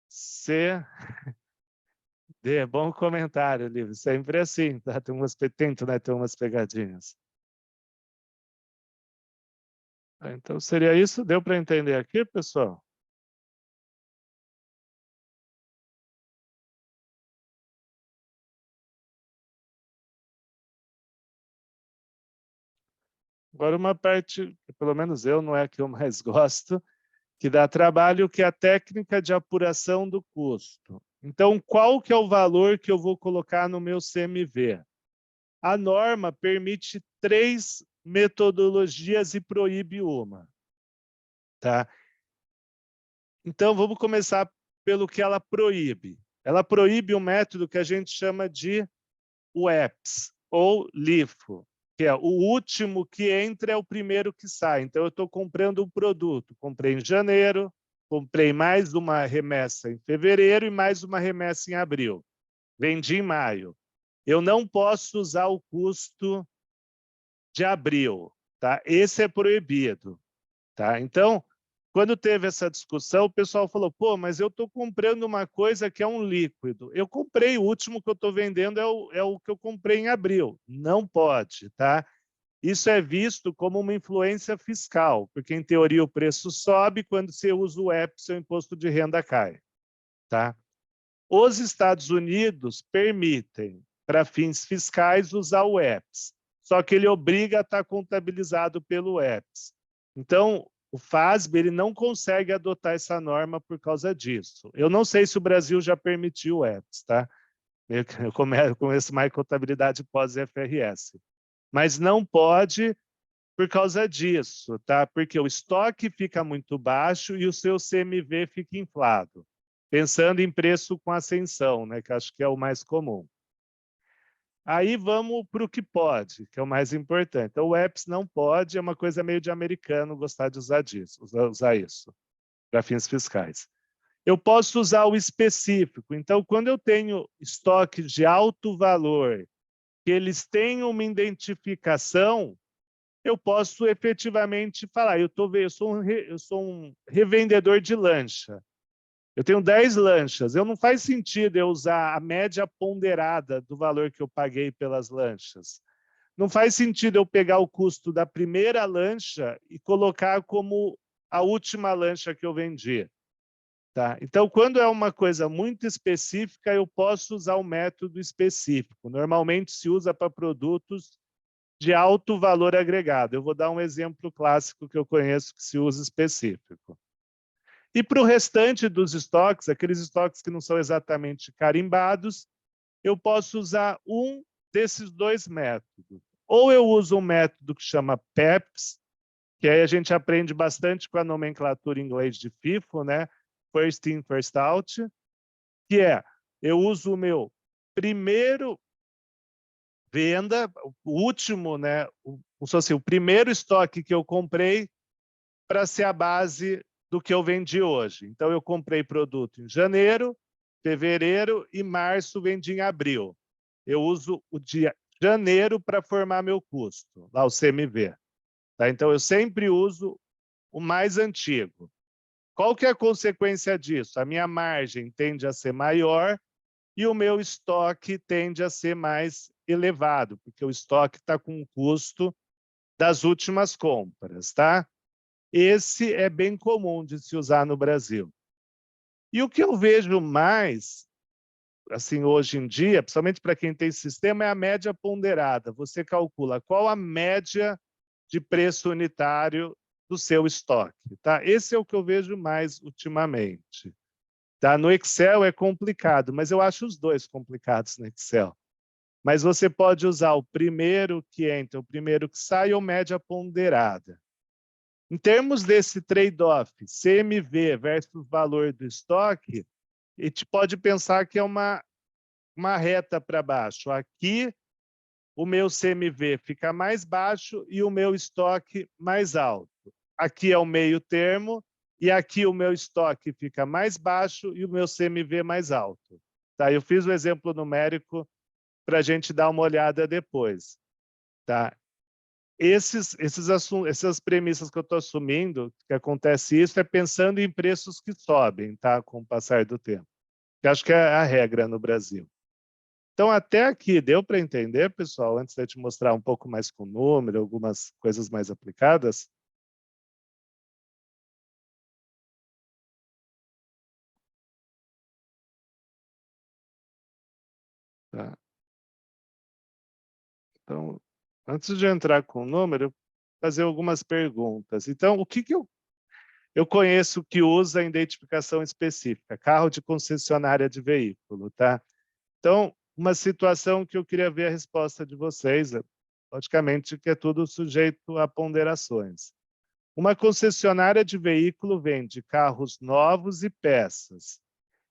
C, D. Bom comentário, Livre. Sempre assim, tá? Tento, né, ter umas pegadinhas. Então seria isso? Deu para entender aqui, pessoal? Agora uma parte, que pelo menos eu, não é a que eu mais gosto, que dá trabalho, que é a técnica de apuração do custo. Então, qual que é o valor que eu vou colocar no meu CMV? A norma permite 3 metodologias e proíbe uma. Tá? Então, vamos começar pelo que ela proíbe. Ela proíbe um método que a gente chama de UEPS, ou LIFO, que é o último que entra é o primeiro que sai. Então, eu estou comprando um produto. Comprei em janeiro, comprei mais uma remessa em fevereiro e mais uma remessa em abril. Vendi em maio. Eu não posso usar o custo de abril. Tá? Esse é proibido. Tá? Então, quando teve essa discussão, o pessoal falou, pô, mas eu estou comprando uma coisa que é um líquido. Eu comprei, o último que eu estou vendendo é o que eu comprei em abril. Não pode, tá? Isso é visto como uma influência fiscal, porque, em teoria, o preço sobe, quando você usa o EPS, seu imposto de renda cai. Tá? Os Estados Unidos permitem, para fins fiscais, usar o EPS, só que ele obriga a estar contabilizado pelo EPS. Então, o FASB ele não consegue adotar essa norma por causa disso. Eu não sei se o Brasil já permitiu o EPS, tá? Eu começo mais contabilidade pós-FRS. Mas não pode por causa disso, tá? Porque o estoque fica muito baixo e o seu CMV fica inflado. Pensando em preço com ascensão, né? Que acho que é o mais comum. Aí vamos para o que pode, que é o mais importante. Então, o EPS não pode, é uma coisa meio de americano gostar de usar isso, para fins fiscais. Eu posso usar o específico. Então, quando eu tenho estoques de alto valor, que eles têm uma identificação, eu posso efetivamente falar, eu sou um revendedor de lancha. Eu tenho 10 lanchas. Não faz sentido eu usar a média ponderada do valor que eu paguei pelas lanchas. Não faz sentido eu pegar o custo da primeira lancha e colocar como a última lancha que eu vendi. Tá? Então, quando é uma coisa muito específica, eu posso usar o método específico. Normalmente se usa para produtos de alto valor agregado. Eu vou dar um exemplo clássico que eu conheço que se usa específico. E para o restante dos estoques, aqueles estoques que não são exatamente carimbados, eu posso usar um desses dois métodos. Ou eu uso um método que chama PEPS, que aí a gente aprende bastante com a nomenclatura em inglês de FIFO, né? First in, first out, que é, eu uso o meu primeiro venda, o último, né? O primeiro estoque que eu comprei para ser a base do que eu vendi hoje. Então, eu comprei produto em janeiro, fevereiro e março vendi em abril. Eu uso o dia janeiro para formar meu custo, lá o CMV. Tá? Então, eu sempre uso o mais antigo. Qual que é a consequência disso? A minha margem tende a ser maior e o meu estoque tende a ser mais elevado, porque o estoque está com o custo das últimas compras, tá? Esse é bem comum de se usar no Brasil. E o que eu vejo mais, assim, hoje em dia, principalmente para quem tem sistema, é a média ponderada. Você calcula qual a média de preço unitário do seu estoque, tá? Esse é o que eu vejo mais ultimamente. Tá? No Excel é complicado, mas eu acho os dois complicados no Excel. Mas você pode usar o primeiro que entra, o primeiro que sai ou média ponderada. Em termos desse trade-off, CMV versus valor do estoque, a gente pode pensar que é uma reta para baixo. Aqui, o meu CMV fica mais baixo e o meu estoque mais alto. Aqui é o meio termo e aqui o meu estoque fica mais baixo e o meu CMV mais alto. Tá? Eu fiz o exemplo numérico para a gente dar uma olhada depois. Tá? Essas premissas que eu estou assumindo, que acontece isso, é pensando em preços que sobem, tá? Com o passar do tempo. Que acho que é a regra no Brasil. Então, até aqui, deu para entender, pessoal? Antes de eu te mostrar um pouco mais com número, algumas coisas mais aplicadas. Tá? Então, antes de entrar com o número, fazer algumas perguntas. Então, o que eu conheço que usa a identificação específica? Carro de concessionária de veículo, tá? Então, uma situação que eu queria ver a resposta de vocês, logicamente que é tudo sujeito a ponderações. Uma concessionária de veículo vende carros novos e peças.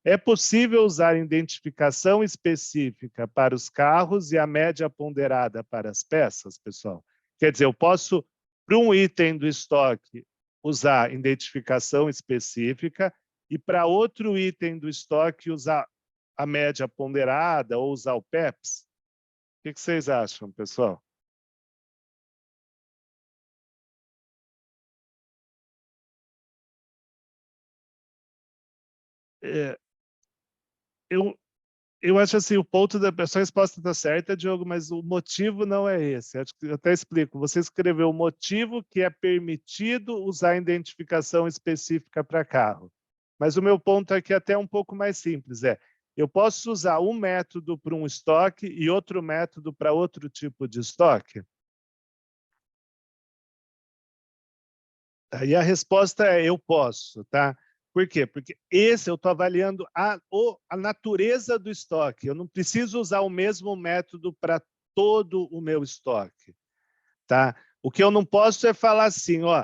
É possível usar identificação específica para os carros e a média ponderada para as peças, pessoal? Quer dizer, eu posso, para um item do estoque, usar identificação específica e para outro item do estoque usar a média ponderada ou usar o PEPS? O que vocês acham, pessoal? É, eu, eu acho assim, o ponto da sua resposta está certa, Diogo, mas o motivo não é esse. Acho que eu até explico. Você escreveu o motivo que é permitido usar identificação específica para carro. Mas o meu ponto aqui é até um pouco mais simples. Eu posso usar um método para um estoque e outro método para outro tipo de estoque? E a resposta é eu posso, tá? Por quê? Porque esse eu estou avaliando a natureza do estoque. Eu não preciso usar o mesmo método para todo o meu estoque, tá? O que eu não posso é falar assim, ó,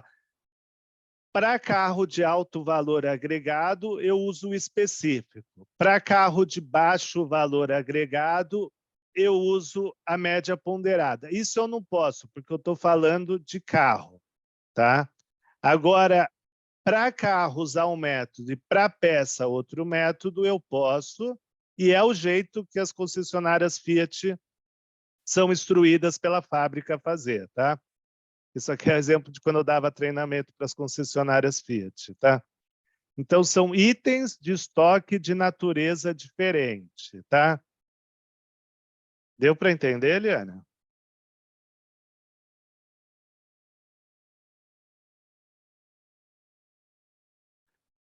para carro de alto valor agregado, eu uso o específico. Para carro de baixo valor agregado, eu uso a média ponderada. Isso eu não posso, porque eu estou falando de carro, tá? Agora, para carro usar um método e para peça outro método, eu posso, e é o jeito que as concessionárias Fiat são instruídas pela fábrica a fazer, tá? Isso aqui é exemplo de quando eu dava treinamento para as concessionárias Fiat, tá? Então, são itens de estoque de natureza diferente, tá? Deu para entender, Eliana?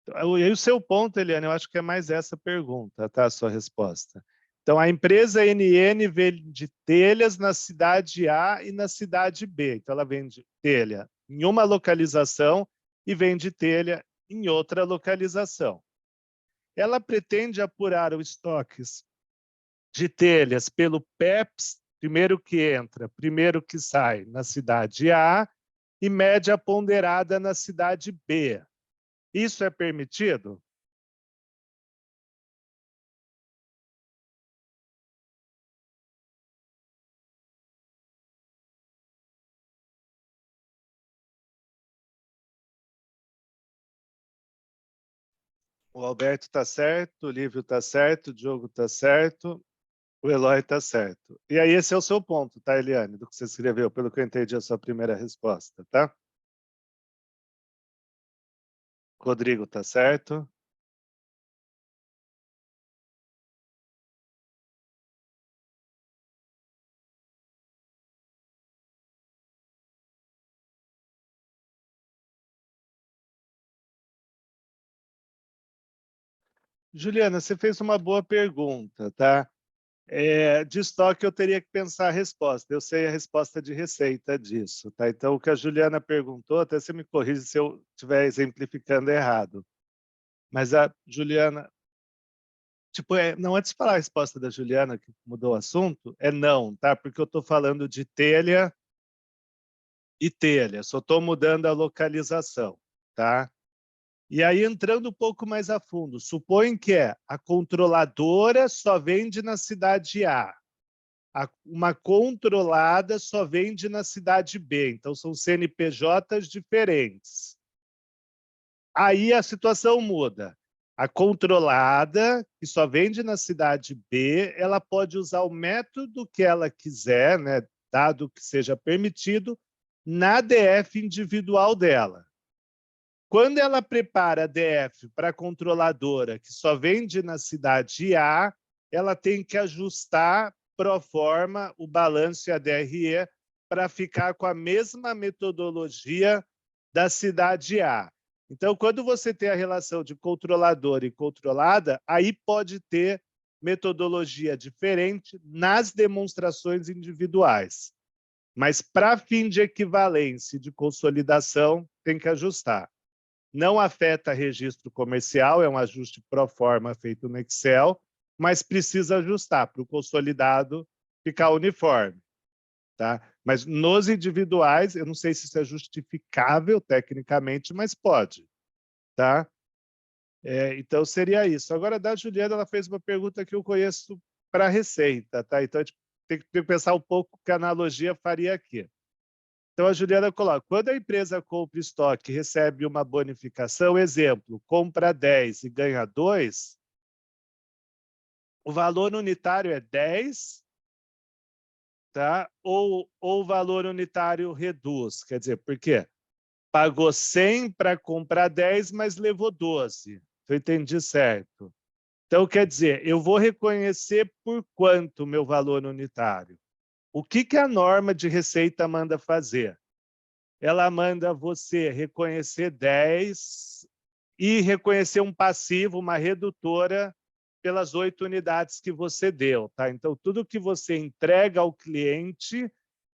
E o seu ponto, Eliana, eu acho que é mais essa pergunta, tá? A sua resposta. Então, a empresa NN vende telhas na cidade A e na cidade B. Então, ela vende telha em uma localização e vende telha em outra localização. Ela pretende apurar os estoques de telhas pelo PEPs, primeiro que entra, primeiro que sai, na cidade A, e média ponderada na cidade B. Isso é permitido? O Alberto está certo, o Lívio está certo, o Diogo está certo, o Eloy está certo. E aí esse é o seu ponto, tá, Eliane, do que você escreveu, pelo que eu entendi a sua primeira resposta, tá? Rodrigo está certo. Juliana, você fez uma boa pergunta, tá? De estoque eu teria que pensar a resposta. Eu sei a resposta de receita disso, tá? Então, o que a Juliana perguntou, até você me corrige se eu estiver exemplificando errado. Mas a Juliana, tipo, não, antes de falar a resposta da Juliana, que mudou o assunto, é não, tá? Porque eu estou falando de telha e telha, só estou mudando a localização, tá? E aí, entrando um pouco mais a fundo, supõe que a controladora só vende na cidade A, uma controlada só vende na cidade B, então são CNPJs diferentes. Aí a situação muda. A controlada, que só vende na cidade B, ela pode usar o método que ela quiser, né, dado que seja permitido, na DF individual dela. Quando ela prepara a DF para a controladora, que só vende na cidade A, ela tem que ajustar pro forma o balanço e a DRE para ficar com a mesma metodologia da cidade A. Então, quando você tem a relação de controladora e controlada, aí pode ter metodologia diferente nas demonstrações individuais. Mas, para fim de equivalência e de consolidação, tem que ajustar. Não afeta registro comercial, é um ajuste pro forma feito no Excel, mas precisa ajustar para o consolidado ficar uniforme. Tá? Mas nos individuais, eu não sei se isso é justificável tecnicamente, mas pode. Tá? Então, seria isso. Agora, da Juliana, ela fez uma pergunta que eu conheço para a receita. Tá? Então, a gente tem que pensar um pouco que analogia faria aqui. Então, a Juliana coloca, quando a empresa compra estoque e recebe uma bonificação, exemplo, compra 10 e ganha 2, o valor unitário é 10, tá? Ou o valor unitário reduz, quer dizer, por quê? Pagou 100 para comprar 10, mas levou 12. Eu entendi certo. Então, quer dizer, eu vou reconhecer por quanto o meu valor unitário. O que a norma de receita manda fazer? Ela manda você reconhecer 10 e reconhecer um passivo, uma redutora, pelas 8 unidades que você deu. Tá? Então, tudo que você entrega ao cliente,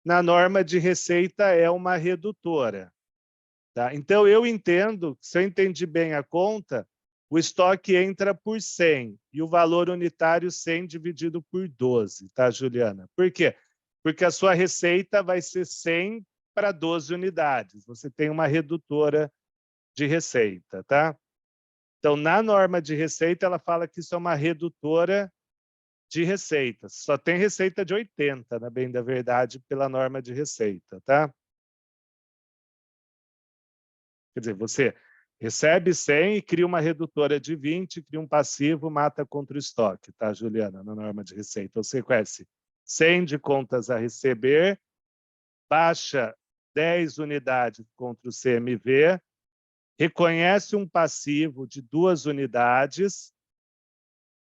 na norma de receita, é uma redutora. Tá? Então, eu entendo, se eu entendi bem a conta, o estoque entra por 100 e o valor unitário 100 dividido por 12, tá, Juliana? Por quê? Porque a sua receita vai ser 100 para 12 unidades. Você tem uma redutora de receita, tá? Então, na norma de receita, ela fala que isso é uma redutora de receita. Só tem receita de 80, na bem da verdade, pela norma de receita, tá? Quer dizer, você recebe 100 e cria uma redutora de 20, cria um passivo, mata contra o estoque, tá, Juliana, na norma de receita. Você conhece 100 de contas a receber, baixa 10 unidades contra o CMV reconhece um passivo de 2 unidades,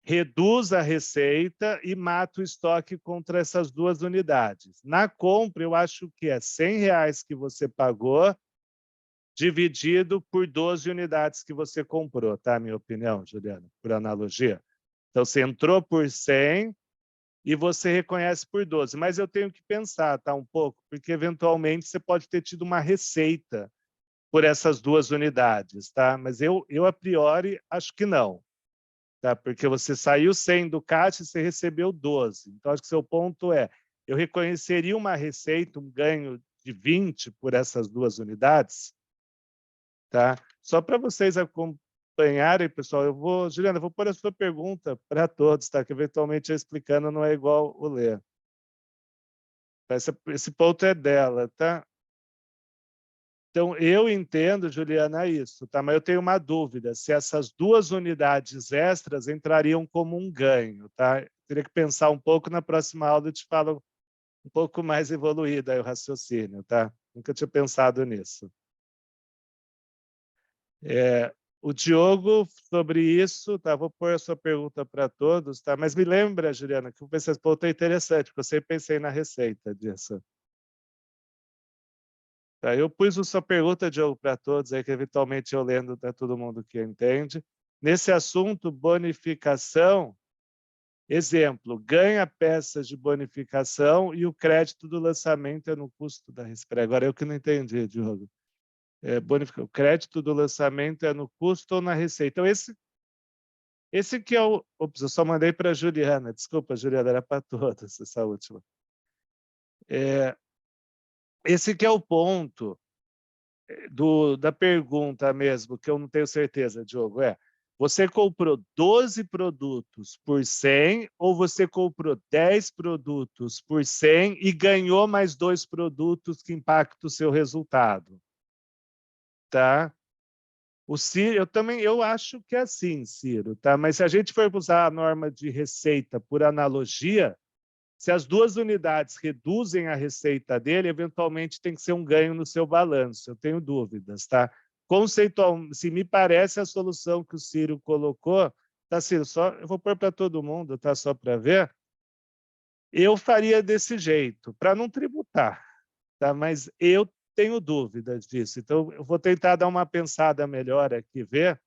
reduz a receita e mata o estoque contra essas 2 unidades. Na compra, eu acho que é R$100 que você pagou, dividido por 12 unidades que você comprou, tá? Minha opinião, Juliana, por analogia. Então, você entrou por 100 e você reconhece por 12. Mas eu tenho que pensar, tá, um pouco, porque eventualmente você pode ter tido uma receita por essas 2 unidades, tá? Mas eu a priori, acho que não, tá? Porque você saiu 100 do caixa e você recebeu 12. Então, acho que seu ponto é, eu reconheceria uma receita, um ganho de 20 por essas 2 unidades, tá? Só para vocês acompanharem, pessoal, Juliana, eu vou pôr a sua pergunta para todos, tá? Que eventualmente eu explicando não é igual o ler. Esse ponto é dela, tá? Então, eu entendo, Juliana, isso, tá? Mas eu tenho uma dúvida, se essas 2 unidades extras entrariam como um ganho, tá? Teria que pensar um pouco, na próxima aula eu te falo um pouco mais evoluído aí o raciocínio, tá? Nunca tinha pensado nisso. O Diogo, sobre isso, tá? Vou pôr a sua pergunta para todos, tá? Mas me lembra, Juliana, que esse ponto é interessante, porque eu sempre pensei na receita disso. Tá? Eu pus a sua pergunta, Diogo, para todos, aí que eventualmente eu lendo para todo mundo que entende. Nesse assunto, bonificação, exemplo, ganha peças de bonificação e o crédito do lançamento é no custo da receita. Agora eu que não entendi, Diogo. O crédito do lançamento é no custo ou na receita. Então, esse que é o... Ops, eu só mandei para a Juliana. Desculpa, Juliana, era para todos essa última. Esse que é o ponto da pergunta mesmo, que eu não tenho certeza, Diogo. Você comprou 12 produtos por 100 ou você comprou 10 produtos por 100 e ganhou mais 2 produtos que impactam o seu resultado? Tá? O Ciro, eu acho que é assim, Ciro, tá? Mas se a gente for usar a norma de receita por analogia, se as 2 unidades reduzem a receita dele, eventualmente tem que ser um ganho no seu balanço. Eu tenho dúvidas, tá? Conceitual, se me parece a solução que o Ciro colocou, tá, Ciro? Eu vou pôr para todo mundo, tá? Só para ver. Eu faria desse jeito, para não tributar, tá? Mas eu tenho dúvidas disso. Então, eu vou tentar dar uma pensada melhor aqui, ver,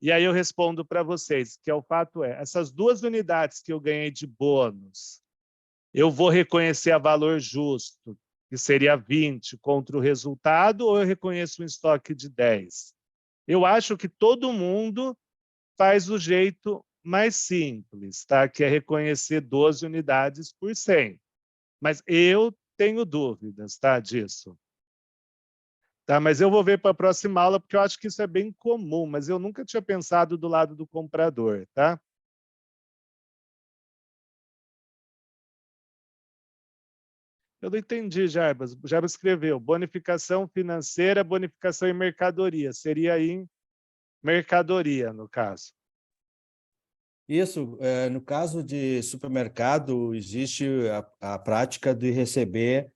e aí eu respondo para vocês, que o fato é, essas 2 unidades que eu ganhei de bônus, eu vou reconhecer a valor justo, que seria 20 contra o resultado, ou eu reconheço um estoque de 10? Eu acho que todo mundo faz o jeito mais simples, tá? Que é reconhecer 12 unidades por 100. Mas eu tenho dúvidas, tá, disso. Tá, mas eu vou ver para a próxima aula, porque eu acho que isso é bem comum, mas eu nunca tinha pensado do lado do comprador, tá? Eu não entendi, Jarbas. Jarbas escreveu bonificação financeira, bonificação em mercadoria. Seria em mercadoria, no caso. Isso, no caso de supermercado, existe a prática de receber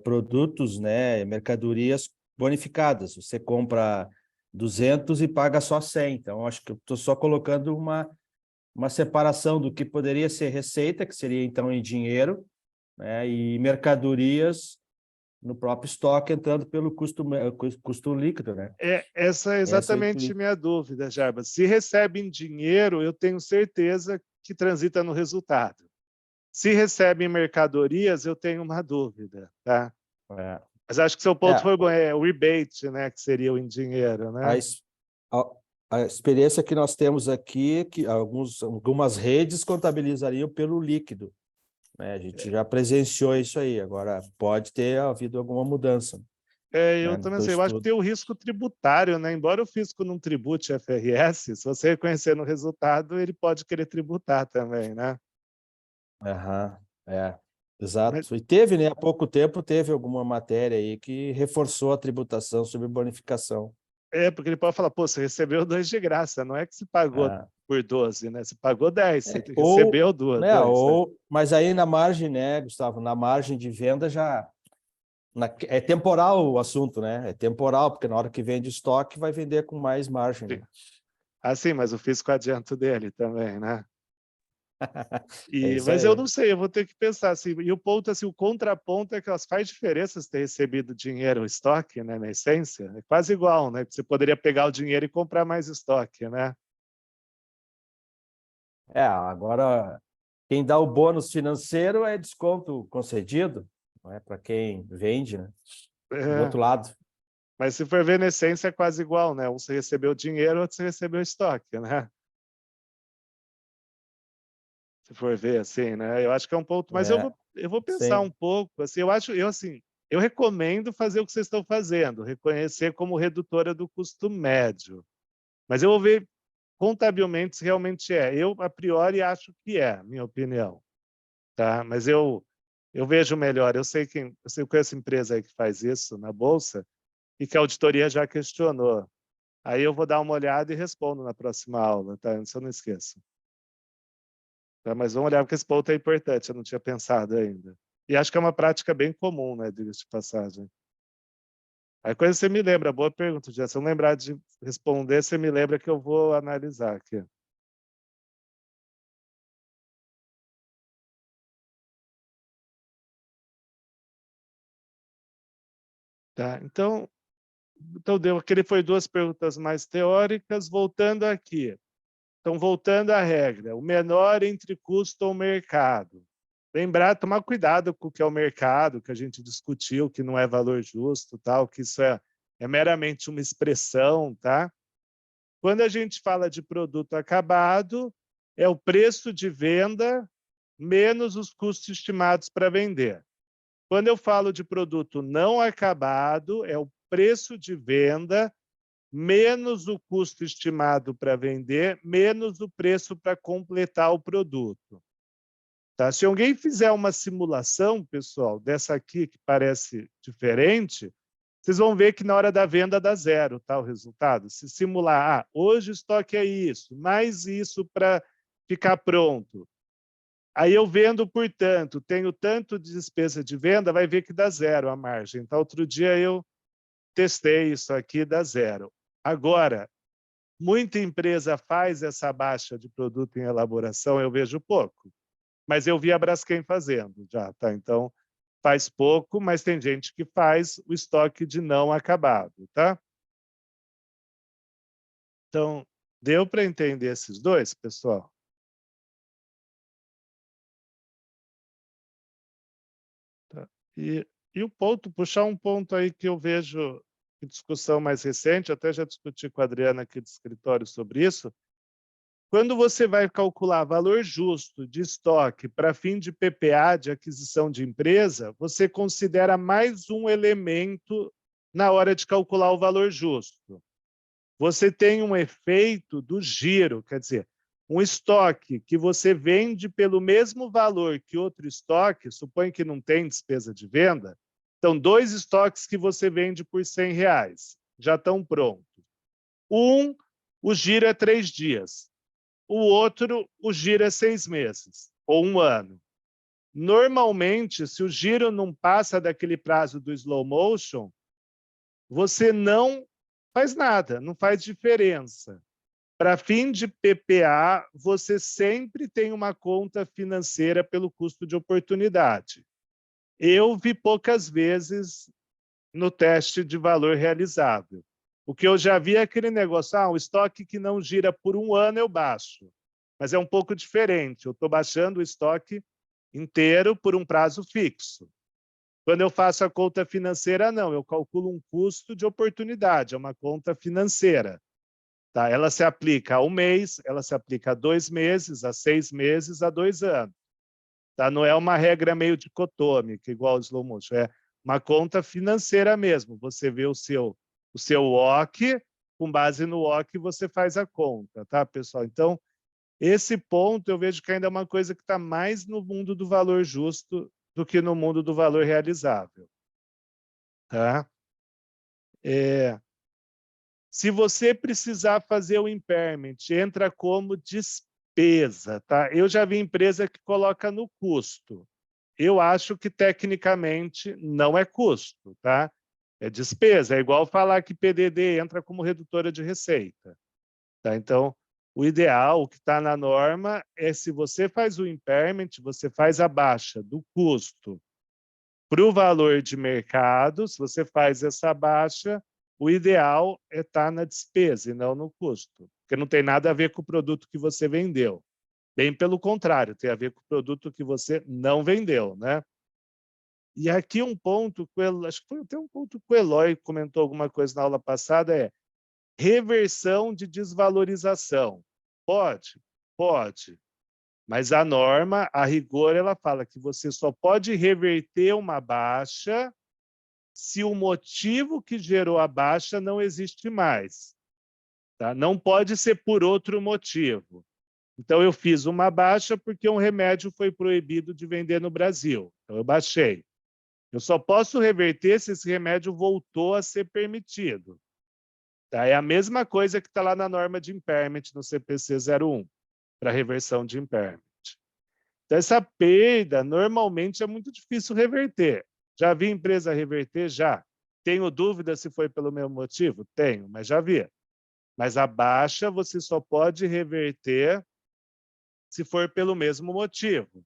produtos, né, mercadorias bonificadas. Você compra 200 e paga só 100. Então, acho que eu estou só colocando uma separação do que poderia ser receita, que seria então em dinheiro, né, e mercadorias no próprio estoque, entrando pelo custo líquido, né? Essa é exatamente minha dúvida, Jarbas. Se recebe em dinheiro, eu tenho certeza que transita no resultado. Se recebe em mercadorias, eu tenho uma dúvida, tá? Mas acho que seu ponto foi bom, o rebate, né, que seria o em dinheiro, né? A experiência que nós temos aqui é que algumas redes contabilizariam pelo líquido, né? A gente já presenciou isso aí, agora pode ter havido alguma mudança. Eu também sei, eu acho que tem o risco tributário, né? Embora o fisco não tribute FRS, se você reconhecer no resultado, ele pode querer tributar também, né? Exato. Mas... E teve, né? Há pouco tempo teve alguma matéria aí que reforçou a tributação sobre bonificação. Porque ele pode falar, pô, você recebeu 2 de graça, não é que se pagou por 12, né? Você pagou 10, você recebeu 2. Né? Mas aí na margem, né, Gustavo, na margem de venda já É temporal o assunto, né? É temporal, porque na hora que vende estoque, vai vender com mais margem. Né? Ah, sim, mas eu fiz com o adianto dele também, né? É isso Mas eu aí. não sei, eu vou ter que pensar assim. E o ponto, assim, o contraponto é que elas faz diferença você ter recebido dinheiro ou estoque, né, na essência. É quase igual, né? Você poderia pegar o dinheiro e comprar mais estoque, né? Agora, quem dá o bônus financeiro é desconto concedido, não é para quem vende, né? Do É, outro lado. mas se for ver na essência é quase igual, né? Um você recebeu dinheiro, outro você recebeu estoque, né? Se for ver assim, né? Eu acho que é um ponto, mas É, eu vou pensar sim. um pouco, assim, eu recomendo fazer o que vocês estão fazendo, reconhecer como redutora do custo médio. Mas eu vou ver contabilmente se realmente é. Eu, a priori, acho que é, minha opinião. Tá? Mas eu vejo melhor. Eu sei que essa empresa aí que faz isso na Bolsa e que a auditoria já questionou. Aí eu vou dar uma olhada e respondo na próxima aula, tá? Isso eu não esqueço. Tá? Mas vamos olhar, porque esse ponto é importante, eu não tinha pensado ainda. E acho que é uma prática bem comum, né, diga-se de passagem. Aí coisa você me lembra, boa pergunta, Jean. Se eu não lembrar de responder, você me lembra que eu vou analisar aqui. Tá? Então deu, aquele foi duas perguntas mais teóricas, voltando aqui. Então, voltando à regra, o menor entre custo ou mercado. Lembrar, tomar cuidado com o que é o mercado, que a gente discutiu, que não é valor justo, tal, que isso é meramente uma expressão, tá? Quando a gente fala de produto acabado, é o preço de venda menos os custos estimados para vender. Quando eu falo de produto não acabado, é o preço de venda menos o custo estimado para vender, menos o preço para completar o produto. Tá? Se alguém fizer uma simulação, pessoal, dessa aqui que parece diferente, vocês vão ver que na hora da venda dá zero, tá, o resultado. Se simular, hoje o estoque é isso, mais isso para ficar pronto. Aí eu vendo, portanto, tenho tanto de despesa de venda, vai ver que dá zero a margem. Então, outro dia eu testei isso aqui, dá zero. Agora, muita empresa faz essa baixa de produto em elaboração, eu vejo pouco. Mas eu vi a Braskem fazendo já, tá? Então, faz pouco, mas tem gente que faz o estoque de não acabado, tá? Então, deu para entender esses dois, pessoal? Tá? E o ponto, puxar um ponto aí que eu vejo em discussão mais recente, até já discuti com a Adriana aqui do escritório sobre isso. Quando você vai calcular valor justo de estoque para fim de PPA, de aquisição de empresa, você considera mais um elemento na hora de calcular o valor justo. Você tem um efeito do giro, quer dizer, um estoque que você vende pelo mesmo valor que outro estoque, suponha que não tem despesa de venda, então 2 estoques que você vende por R$ 100 já estão prontos. Um, o giro é 3 dias. O outro, o giro é 6 meses ou 1 ano. Normalmente, se o giro não passa daquele prazo do slow motion, você não faz nada, não faz diferença. Para fim de PPA, você sempre tem uma conta financeira pelo custo de oportunidade. Eu vi poucas vezes no teste de valor realizável. O que eu já vi é aquele negócio, o estoque que não gira por 1 ano eu baixo. Mas é um pouco diferente, eu estou baixando o estoque inteiro por um prazo fixo. Quando eu faço a conta financeira, não, eu calculo um custo de oportunidade, é uma conta financeira. Tá? Ela se aplica a 1 mês, ela se aplica a 2 meses, a 6 meses, a 2 anos. Tá? Não é uma regra meio dicotômica, igual o slow motion, é uma conta financeira mesmo. Você vê o seu WOC, com base no WOC você faz a conta, tá, pessoal? Então, esse ponto eu vejo que ainda é uma coisa que está mais no mundo do valor justo do que no mundo do valor realizável. Tá? Se você precisar fazer o impairment, entra como despesa. Tá? Eu já vi empresa que coloca no custo. eu acho que tecnicamente não é custo, tá? É despesa. É igual falar que PDD entra como redutora de receita, tá? Então, o ideal, o que está na norma, é se você faz o impairment, você faz a baixa do custo para o valor de mercado. Se você faz essa baixa, o ideal é estar na despesa e não no custo, porque não tem nada a ver com o produto que você vendeu. Bem pelo contrário, tem a ver com o produto que você não vendeu, né? E aqui um ponto, acho que foi até um ponto que o Eloy comentou alguma coisa na aula passada, é reversão de desvalorização. Pode? Pode. Mas a norma, a rigor, ela fala que você só pode reverter uma baixa se o motivo que gerou a baixa não existe mais. Tá? Não pode ser por outro motivo. Então, eu fiz uma baixa porque um remédio foi proibido de vender no Brasil. Então, eu baixei. Eu só posso reverter se esse remédio voltou a ser permitido. Tá? É a mesma coisa que está lá na norma de impairment no CPC 01, para reversão de impairment. Então, essa perda, normalmente, é muito difícil reverter. Já vi empresa reverter? Já. Tenho dúvida se foi pelo mesmo motivo? Tenho, mas já vi. Mas a baixa você só pode reverter se for pelo mesmo motivo.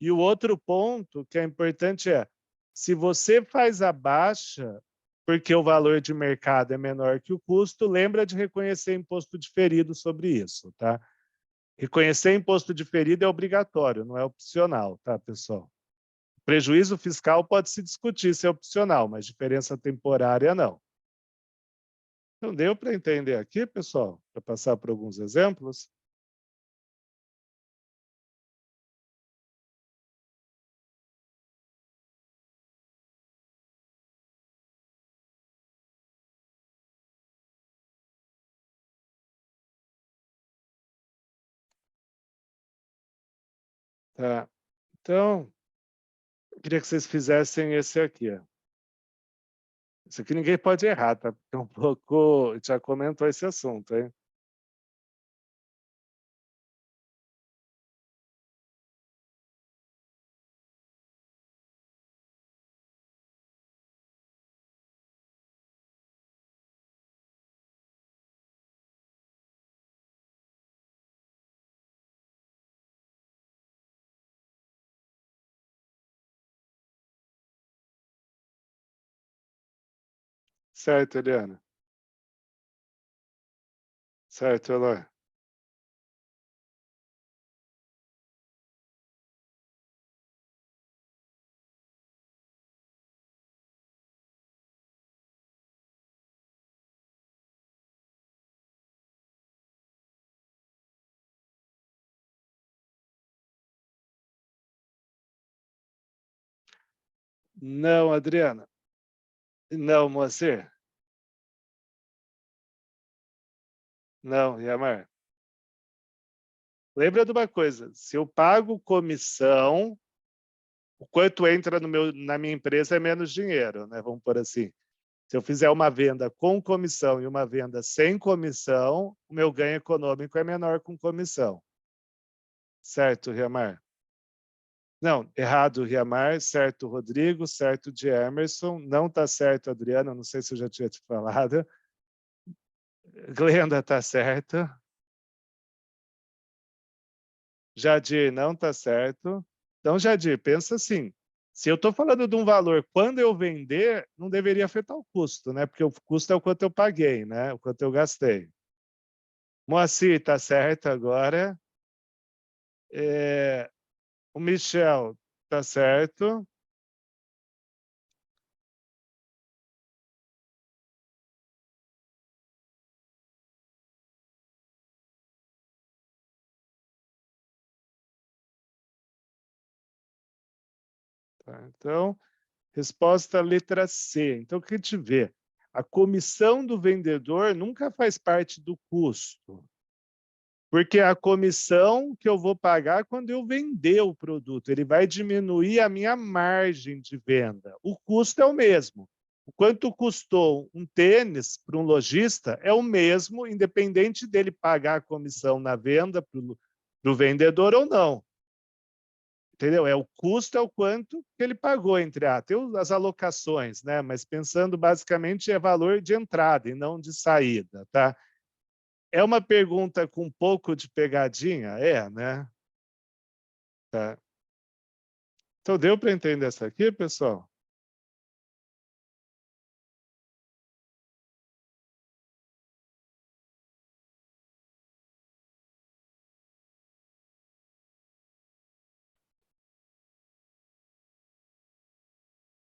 E o outro ponto que é importante é, se você faz a baixa porque o valor de mercado é menor que o custo, lembra de reconhecer imposto diferido sobre isso, tá? Reconhecer imposto diferido é obrigatório, não é opcional, tá, pessoal? Prejuízo fiscal pode se discutir se é opcional, mas diferença temporária não. Então, deu para entender aqui, pessoal? Para passar por alguns exemplos? Tá. Então, eu queria que vocês fizessem esse aqui. Ó. Isso aqui ninguém pode errar, tá? Porque é um pouco... Já comentou esse assunto, hein? Certo, Eliana? Certo, Eloy? Não, Adriana. Não, Moacir. Não, Yamar. Lembra de uma coisa, se eu pago comissão, o quanto entra na minha empresa é menos dinheiro, né? Vamos por assim. Se eu fizer uma venda com comissão e uma venda sem comissão, o meu ganho econômico é menor com comissão. Certo, Riamar? Não, errado, Riamar, certo, Rodrigo, certo de Emerson, não está certo, Adriana, não sei se eu já tinha te falado. Glenda está certo. Jadir, não está certo. Então, Jadir, pensa assim, se eu estou falando de um valor, quando eu vender, não deveria afetar o custo, né? Porque o custo é o quanto eu paguei, né? O quanto eu gastei. Moacir, está certo agora. O Michel, está certo. Tá? Então, resposta letra C. Então, o que a gente vê? A comissão do vendedor nunca faz parte do custo. Porque a comissão que eu vou pagar quando eu vender o produto, ele vai diminuir a minha margem de venda. O custo é o mesmo. O quanto custou um tênis para um lojista é o mesmo, independente dele pagar a comissão na venda para o vendedor ou não. entendeu? O custo é o quanto que ele pagou, tem as alocações, né? Mas pensando basicamente é valor de entrada e não de saída, tá? É uma pergunta com um pouco de pegadinha? Né? Tá. Então, deu para entender essa aqui, pessoal?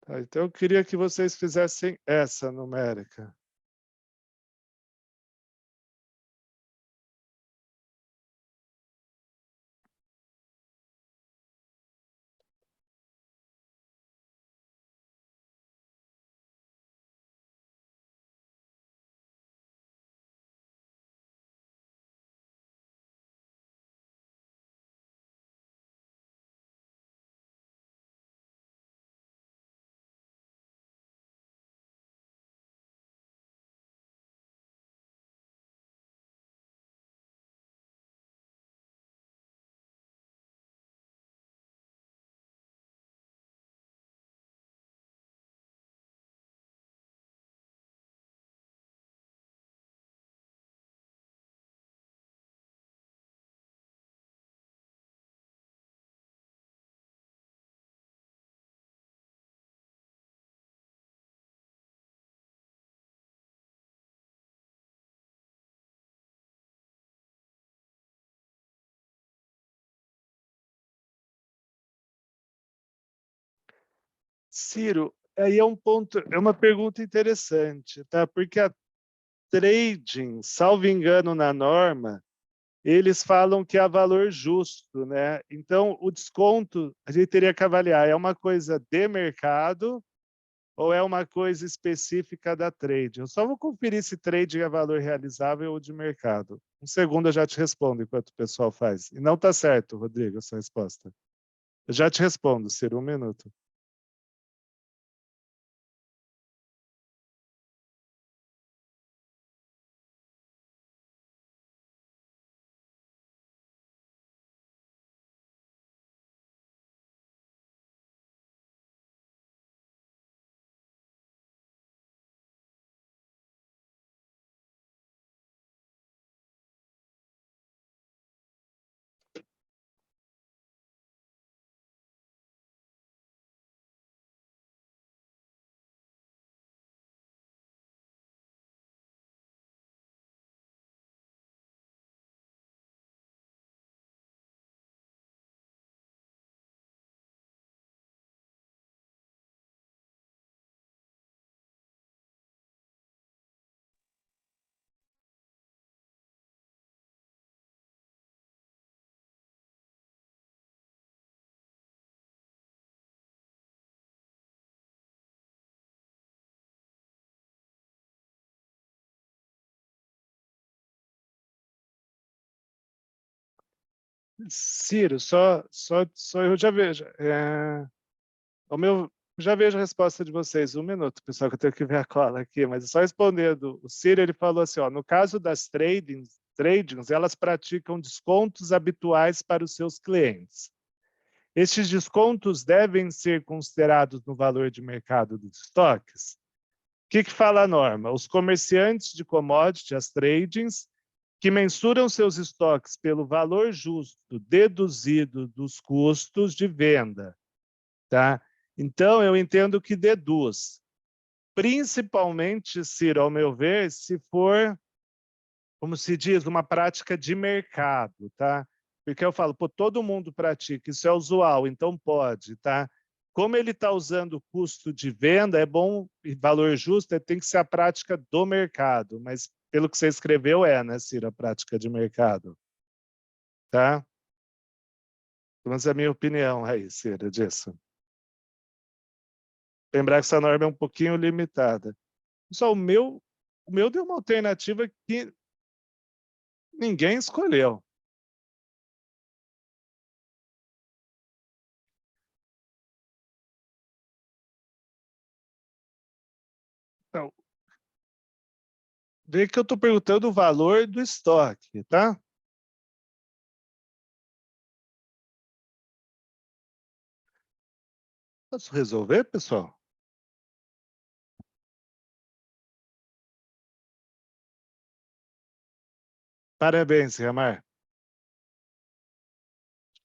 Tá, então, eu queria que vocês fizessem essa numérica. Ciro, aí é um ponto, é uma pergunta interessante, tá? Porque a trading, salvo engano na norma, eles falam que há valor justo, né? Então, o desconto, a gente teria que avaliar, é uma coisa de mercado ou é uma coisa específica da trade? Eu só vou conferir se trade é valor realizável ou de mercado. Um segundo eu já te respondo enquanto o pessoal faz. E não está certo, Rodrigo, essa resposta. Eu já te respondo, Ciro, 1 minuto. Ciro, só eu já vejo. O meu, já vejo a resposta de vocês. 1 minuto, pessoal, que eu tenho que ver a cola aqui, mas só respondendo. O Ciro, ele falou assim, ó, no caso das tradings, elas praticam descontos habituais para os seus clientes. Estes descontos devem ser considerados no valor de mercado dos estoques? O que fala a norma? Os comerciantes de commodity, as tradings, que mensuram seus estoques pelo valor justo deduzido dos custos de venda, tá? Então, eu entendo que deduz. Principalmente, Ciro, ao meu ver, se for, como se diz, uma prática de mercado, tá? Porque eu falo, pô, todo mundo pratica, isso é usual, então pode, tá? Como ele está usando o custo de venda, é bom, e valor justo, tem que ser a prática do mercado, mas pelo que você escreveu, né, Ciro, a prática de mercado, tá? Mas é a minha opinião aí, Ciro, disso. Lembrar que essa norma é um pouquinho limitada. Só o meu deu uma alternativa que ninguém escolheu. Então, vê que eu estou perguntando o valor do estoque, tá? Posso resolver, pessoal? Parabéns, Riamar.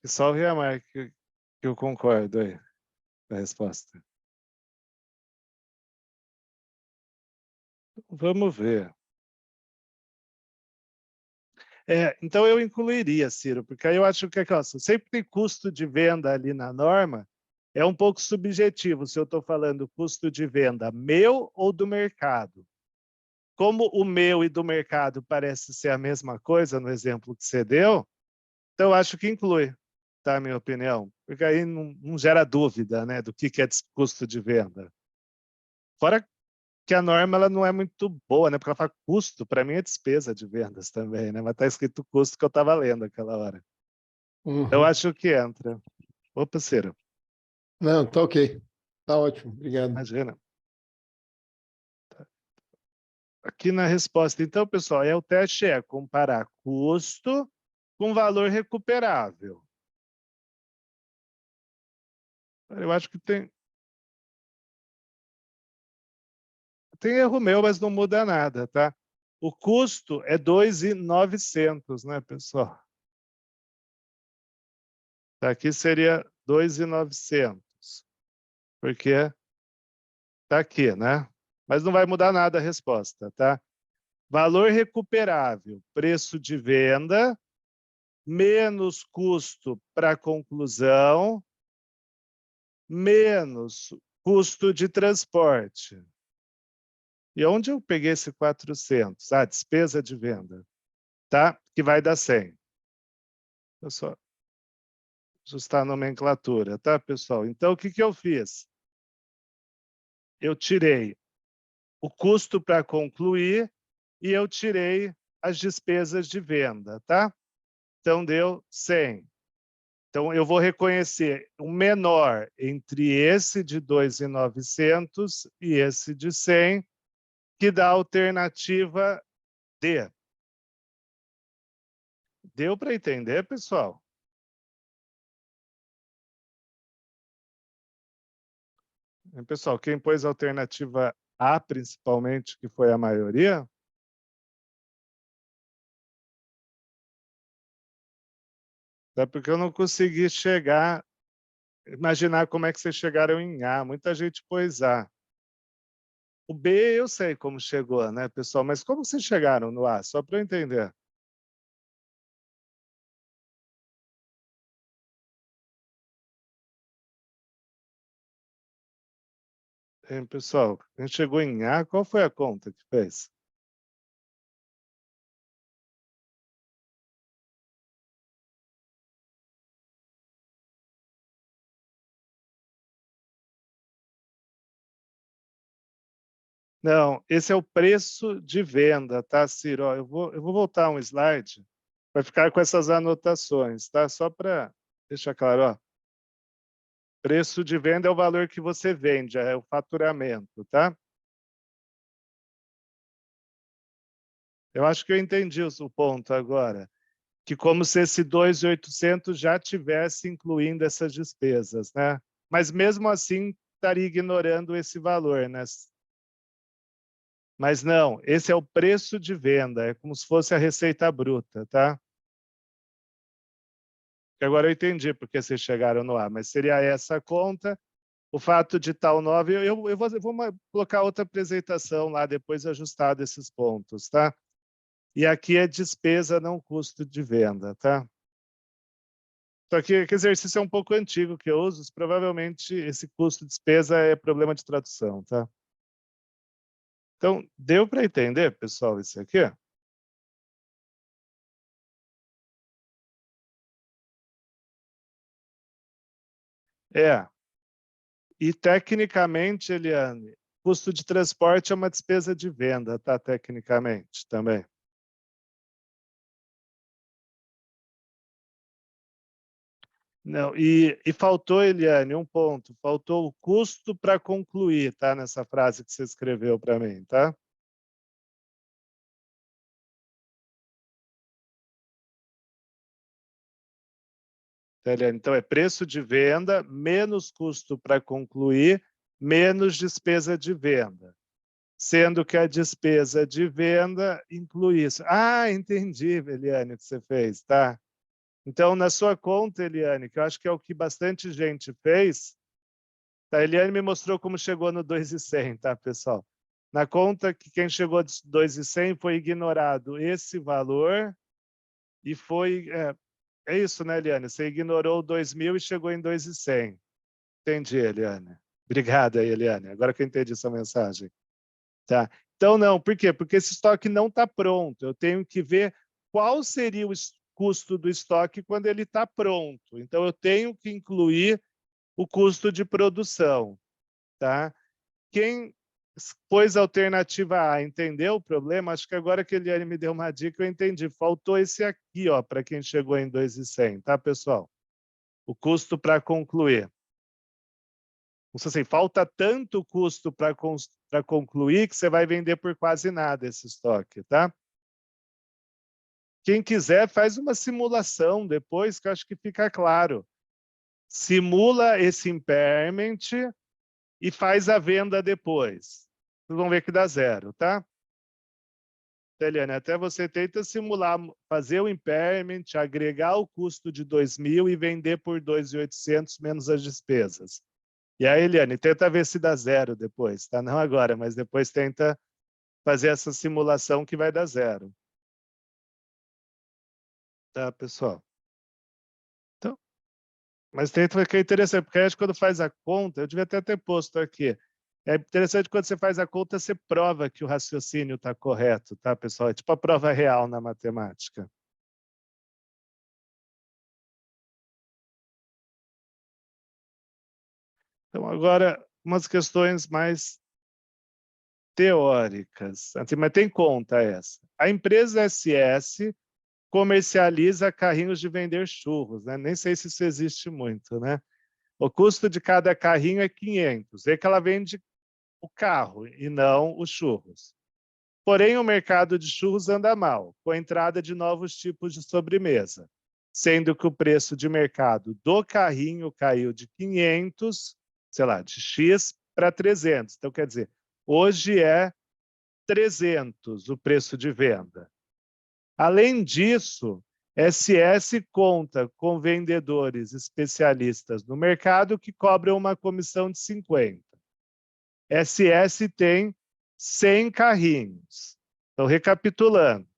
E só o Riamar que eu concordo aí com a resposta. Vamos ver. Então eu incluiria, Ciro, porque aí eu acho que sempre tem custo de venda ali na norma, é um pouco subjetivo se eu estou falando custo de venda meu ou do mercado. Como o meu e do mercado parece ser a mesma coisa no exemplo que você deu, então eu acho que inclui, tá, a minha opinião, porque aí não gera dúvida, né, do que é custo de venda. Fora que a norma ela não é muito boa, né, porque ela fala custo, para mim é despesa de vendas também, né, mas está escrito custo que eu estava lendo aquela hora. Eu acho que entra. Opa, Ciro, Não, tá ok. Tá ótimo, obrigado. imagina. Aqui na resposta, então, pessoal, o teste é comparar custo com valor recuperável. Eu acho que tem erro meu, mas não muda nada, tá? O custo é 2.900, né, pessoal? Aqui seria 2.900, porque tá aqui, né? Mas não vai mudar nada a resposta, tá? Valor recuperável, preço de venda, menos custo para conclusão, menos custo de transporte. E onde eu peguei esse 400? Ah, despesa de venda, tá? Que vai dar 100. Eu só ajustar a nomenclatura, tá, pessoal? Então, o que eu fiz? Eu tirei o custo para concluir e eu tirei as despesas de venda, tá? Então, deu 100. Então, eu vou reconhecer o menor entre esse de 2.900 e esse de 100, que dá a alternativa D. Deu para entender, pessoal? Pessoal, quem pôs a alternativa A, principalmente, que foi a maioria? É porque eu não consegui imaginar como é que vocês chegaram em A. Muita gente pôs A. O B eu sei como chegou, né, pessoal? Mas como vocês chegaram no A? Só para eu entender. Pessoal, quem chegou em A, qual foi a conta que fez? Não, esse é o preço de venda, tá, Ciro? Ó, eu vou voltar um slide, vai ficar com essas anotações, tá? Só para deixar claro, ó. Preço de venda é o valor que você vende, é o faturamento, tá? Eu acho que eu entendi o ponto agora, que como se esse 2.800 já tivesse incluindo essas despesas, né? Mas mesmo assim estaria ignorando esse valor, né? Mas não, esse é o preço de venda, é como se fosse a receita bruta, tá? Agora eu entendi porque vocês chegaram no A, mas seria essa a conta. O fato de tal 9, eu vou colocar outra apresentação lá depois ajustado esses pontos, tá? E aqui é despesa, não custo de venda, tá? Só que exercício é um pouco antigo que eu uso, provavelmente esse custo de despesa é problema de tradução, tá? Então, deu para entender, pessoal, isso aqui? É. E tecnicamente, Eliane, custo de transporte é uma despesa de venda, tá? Tecnicamente também. Não, e faltou, Eliane, um ponto. Faltou o custo para concluir, tá? Nessa frase que você escreveu para mim, tá? Tá, Eliane? Então, é preço de venda, menos custo para concluir, menos despesa de venda. Sendo que a despesa de venda inclui isso. Ah, entendi, Eliane, o que você fez, tá? Então, na sua conta, Eliane, que eu acho que é o que bastante gente fez, tá? A Eliane me mostrou como chegou no 2.100, tá, pessoal? Na conta que quem chegou de 2.100 foi ignorado esse valor e foi... É isso, né, Eliane? Você ignorou o 2.000 e chegou em 2.100. Entendi, Eliane. Obrigada, Eliane. Agora que eu entendi essa mensagem. Tá? Então, não. Por quê? Porque esse estoque não está pronto. Eu tenho que ver qual seria o custo do estoque quando ele está pronto. Então, eu tenho que incluir o custo de produção. Tá? Quem pôs a alternativa A entendeu o problema? Acho que agora que a Eliane me deu uma dica, eu entendi. Faltou esse aqui, ó, para quem chegou em 2.100, tá, pessoal? O custo para concluir. Não sei assim, falta tanto custo para concluir que você vai vender por quase nada esse estoque, tá? Quem quiser, faz uma simulação depois, que eu acho que fica claro. Simula esse impairment e faz a venda depois. Vocês vão ver que dá zero, tá? Eliane, até você tenta simular, fazer o impairment, agregar o custo de 2.000 e vender por 2.800 menos as despesas. E aí, Eliane, tenta ver se dá zero depois, tá? Não agora, mas depois tenta fazer essa simulação que vai dar zero. Tá, pessoal? Então, mas tenta ver que é interessante, porque acho que quando faz a conta, eu devia até ter posto aqui. É interessante quando você faz a conta, você prova que o raciocínio está correto, tá, pessoal? É tipo a prova real na matemática. Então, agora, umas questões mais teóricas. Mas tem conta essa. A empresa SS comercializa carrinhos de vender churros, né? Nem sei se isso existe muito, né? O custo de cada carrinho é 500. É que ela vende o carro e não os churros. Porém, o mercado de churros anda mal, com a entrada de novos tipos de sobremesa, sendo que o preço de mercado do carrinho caiu de 500, sei lá, de X para 300. Então, quer dizer, hoje é 300 o preço de venda. Além disso, SS conta com vendedores especialistas no mercado que cobram uma comissão de 50. SS tem 100 carrinhos. Então, recapitulando,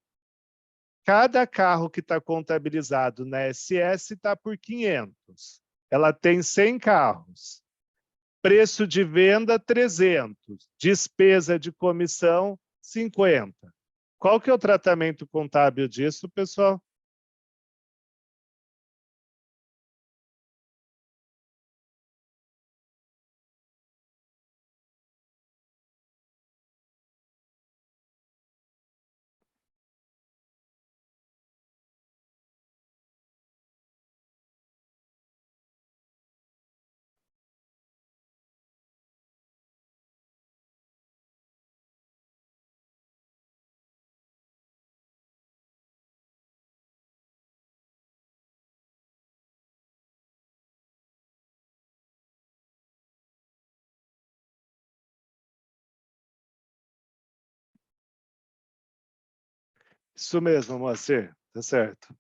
cada carro que está contabilizado na SS está por 500. Ela tem 100 carros. Preço de venda, 300. Despesa de comissão, 50. Qual que é o tratamento contábil disso, pessoal? Isso mesmo, Moacir. Tá certo.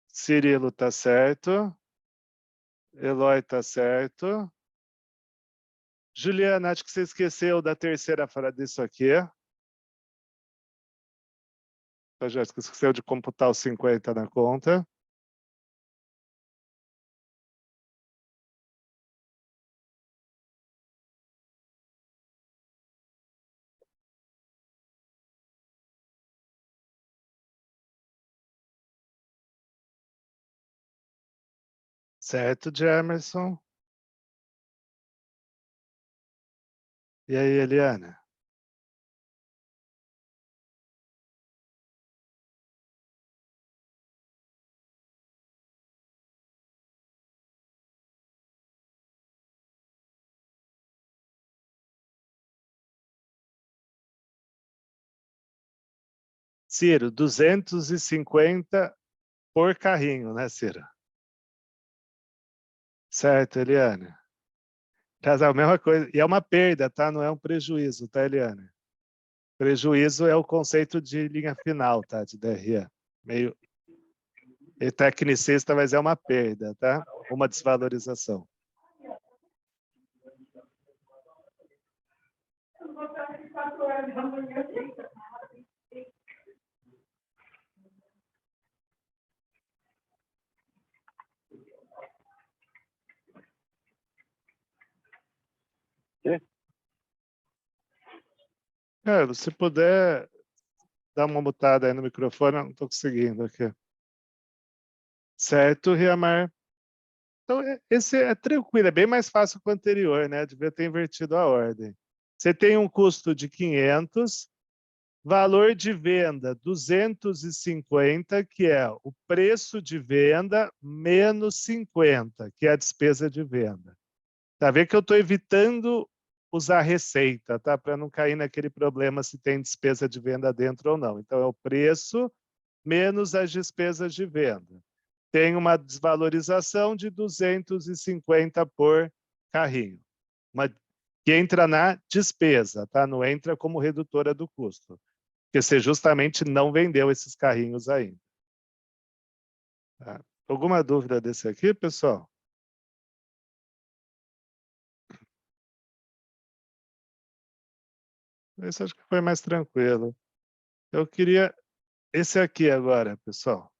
Cirilo tá certo. Eloy tá certo. Juliana, acho que você esqueceu da terceira frase disso aqui. Já esqueceu de computar os 50 na conta. Certo, Jamerson. E aí, Eliana? Ciro, 250 por carrinho, né, Ciro? Certo, Eliane? Traz a mesma coisa. E é uma perda, tá? Não é um prejuízo, tá, Eliane? Prejuízo é o conceito de linha final, tá? De DRE. Meio tecnicista, mas é uma perda, tá? Uma desvalorização. Se puder dar uma mutada aí no microfone, eu não estou conseguindo aqui. Certo, Riamar? Então, esse é tranquilo, é bem mais fácil que o anterior, né? Devia ter invertido a ordem. Você tem um custo de 500, valor de venda 250, que é o preço de venda menos 50, que é a despesa de venda. Tá vendo que eu estou evitando usar receita, tá? Para não cair naquele problema se tem despesa de venda dentro ou não. Então, é o preço menos as despesas de venda. Tem uma desvalorização de 250 por carrinho. Que entra na despesa, tá? Não entra como redutora do custo. Porque você justamente não vendeu esses carrinhos ainda. Tá? Alguma dúvida desse aqui, pessoal? Esse acho que foi mais tranquilo. Eu queria esse aqui agora, pessoal.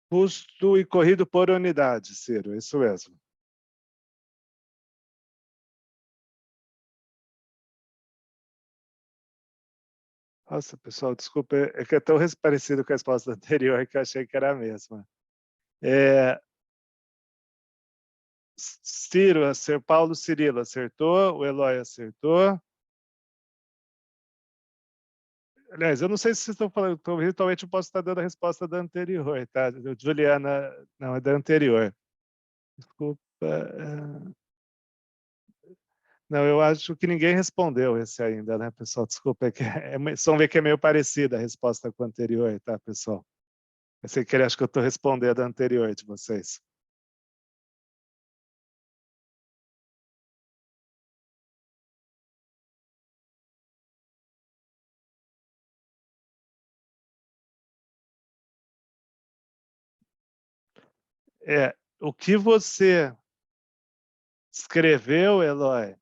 Custo e corrido por unidade, Ciro, isso mesmo. Nossa, pessoal, desculpa, é que é tão parecido com a resposta anterior que eu achei que era a mesma. Ciro, Paulo Cirilo acertou, o Eloy acertou. Aliás, eu não sei se vocês estão falando, então, eventualmente eu posso estar dando a resposta da anterior, tá? Juliana, não, é da anterior. Desculpa. Não, eu acho que ninguém respondeu esse ainda, né, pessoal? Desculpa, vocês vão ver que é meio parecida a resposta com a anterior, tá, pessoal? Eu sei que acho que eu estou respondendo a anterior de vocês. O que você escreveu, Eloy,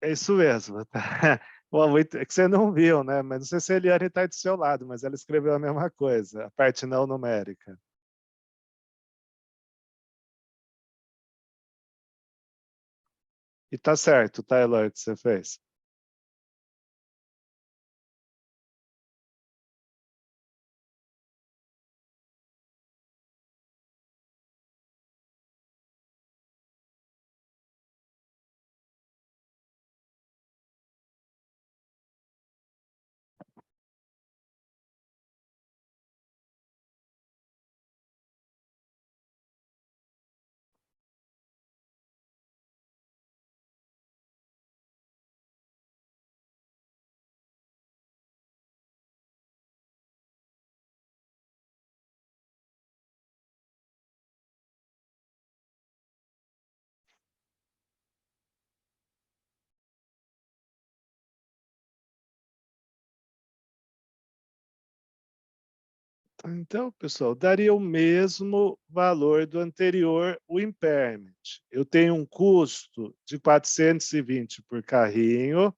é isso mesmo, tá? Bom, é que você não viu, né? Mas não sei se a Eliane está do seu lado, mas ela escreveu a mesma coisa, a parte não numérica. E tá certo, tá, Eloy, o que você fez? Então, pessoal, daria o mesmo valor do anterior, o impairment. Eu tenho um custo de 420 por carrinho,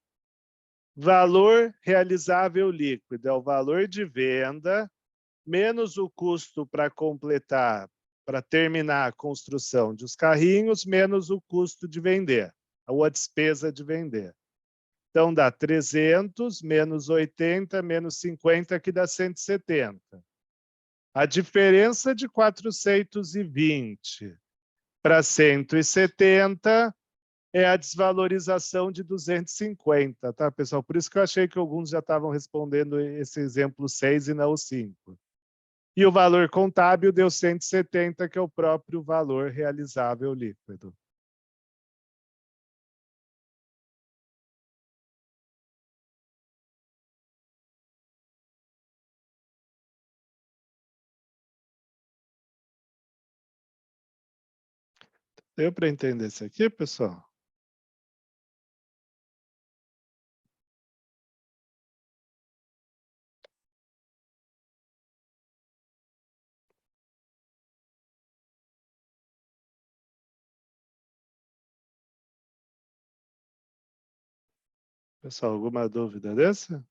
valor realizável líquido é o valor de venda, menos o custo para completar, para terminar a construção dos carrinhos, menos o custo de vender, ou a despesa de vender. Então, dá 300, menos 80, menos 50, que dá 170. A diferença de 420 para 170 é a desvalorização de 250, tá, pessoal? Por isso que eu achei que alguns já estavam respondendo esse exemplo 6 e não o 5. E o valor contábil deu 170, que é o próprio valor realizável líquido. Deu para entender isso aqui, pessoal? Pessoal, alguma dúvida dessa?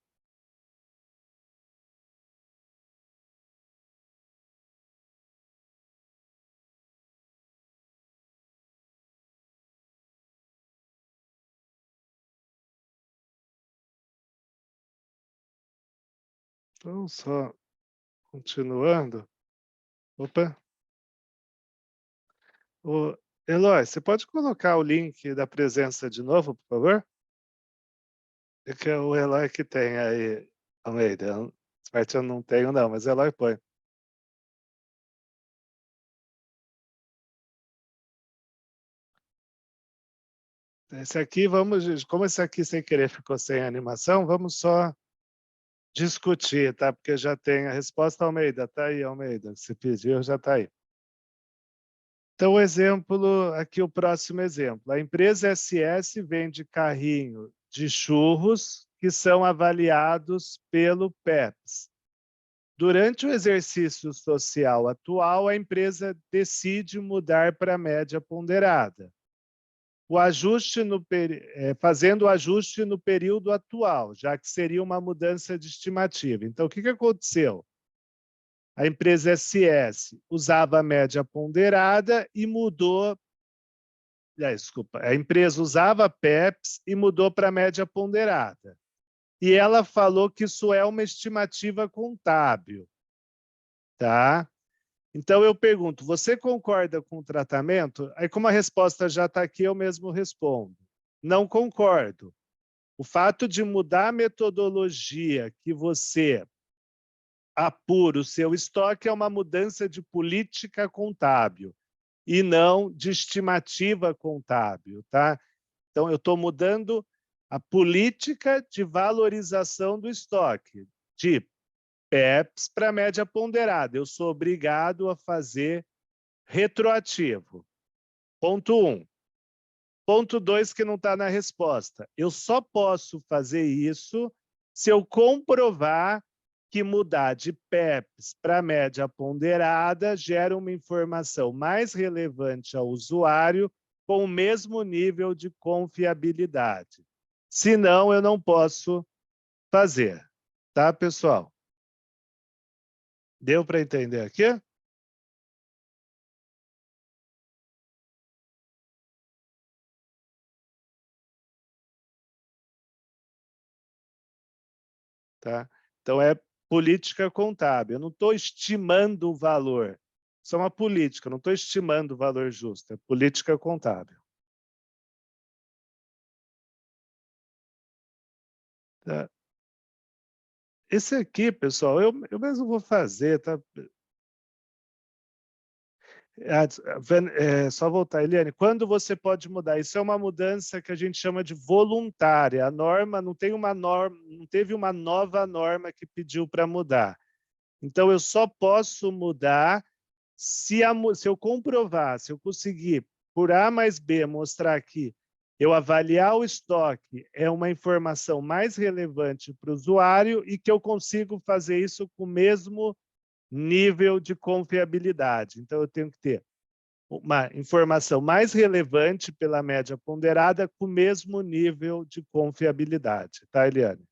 Então, só continuando. Opa! Ô, Eloy, você pode colocar o link da presença de novo, por favor? É que é o Eloy que tem aí, Almeida. Essa parte eu não tenho, não, mas o Eloy põe. Esse aqui, como esse aqui sem querer ficou sem animação, vamos só discutir, tá? Porque já tem a resposta, Almeida. Tá aí, Almeida. Você pediu, já tá aí. Então, o exemplo, aqui o próximo exemplo. A empresa SS vende carrinho de churros que são avaliados pelo PEPS. Durante o exercício social atual, a empresa decide mudar para a média ponderada. O ajuste fazendo o ajuste no período atual, já que seria uma mudança de estimativa. Então, o que aconteceu? A empresa SS usava a média ponderada e mudou... Desculpa, a empresa usava PEPS e mudou para a média ponderada. E ela falou que isso é uma estimativa contábil. Tá? Então, eu pergunto, você concorda com o tratamento? Aí, como a resposta já está aqui, eu mesmo respondo. Não concordo. O fato de mudar a metodologia que você apura o seu estoque é uma mudança de política contábil e não de estimativa contábil, tá? Então, eu estou mudando a política de valorização do estoque, de PEPS para média ponderada. Eu sou obrigado a fazer retroativo. Ponto 1. Ponto 2, que não está na resposta. Eu só posso fazer isso se eu comprovar que mudar de PEPS para média ponderada gera uma informação mais relevante ao usuário com o mesmo nível de confiabilidade. Senão, eu não posso fazer. Tá, pessoal? Deu para entender aqui? Tá? Então, é política contábil. Eu não estou estimando o valor. Isso é uma política, eu não estou estimando o valor justo. É política contábil. Tá? Esse aqui, pessoal, eu mesmo vou fazer. Tá? Só voltar, Eliane. Quando você pode mudar? Isso é uma mudança que a gente chama de voluntária. A norma não tem uma norma, não teve uma nova norma que pediu para mudar. Então, eu só posso mudar se eu comprovar, se eu conseguir, por A mais B, mostrar que eu avaliar o estoque é uma informação mais relevante para o usuário e que eu consigo fazer isso com o mesmo nível de confiabilidade. Então, eu tenho que ter uma informação mais relevante pela média ponderada com o mesmo nível de confiabilidade, tá, Eliane?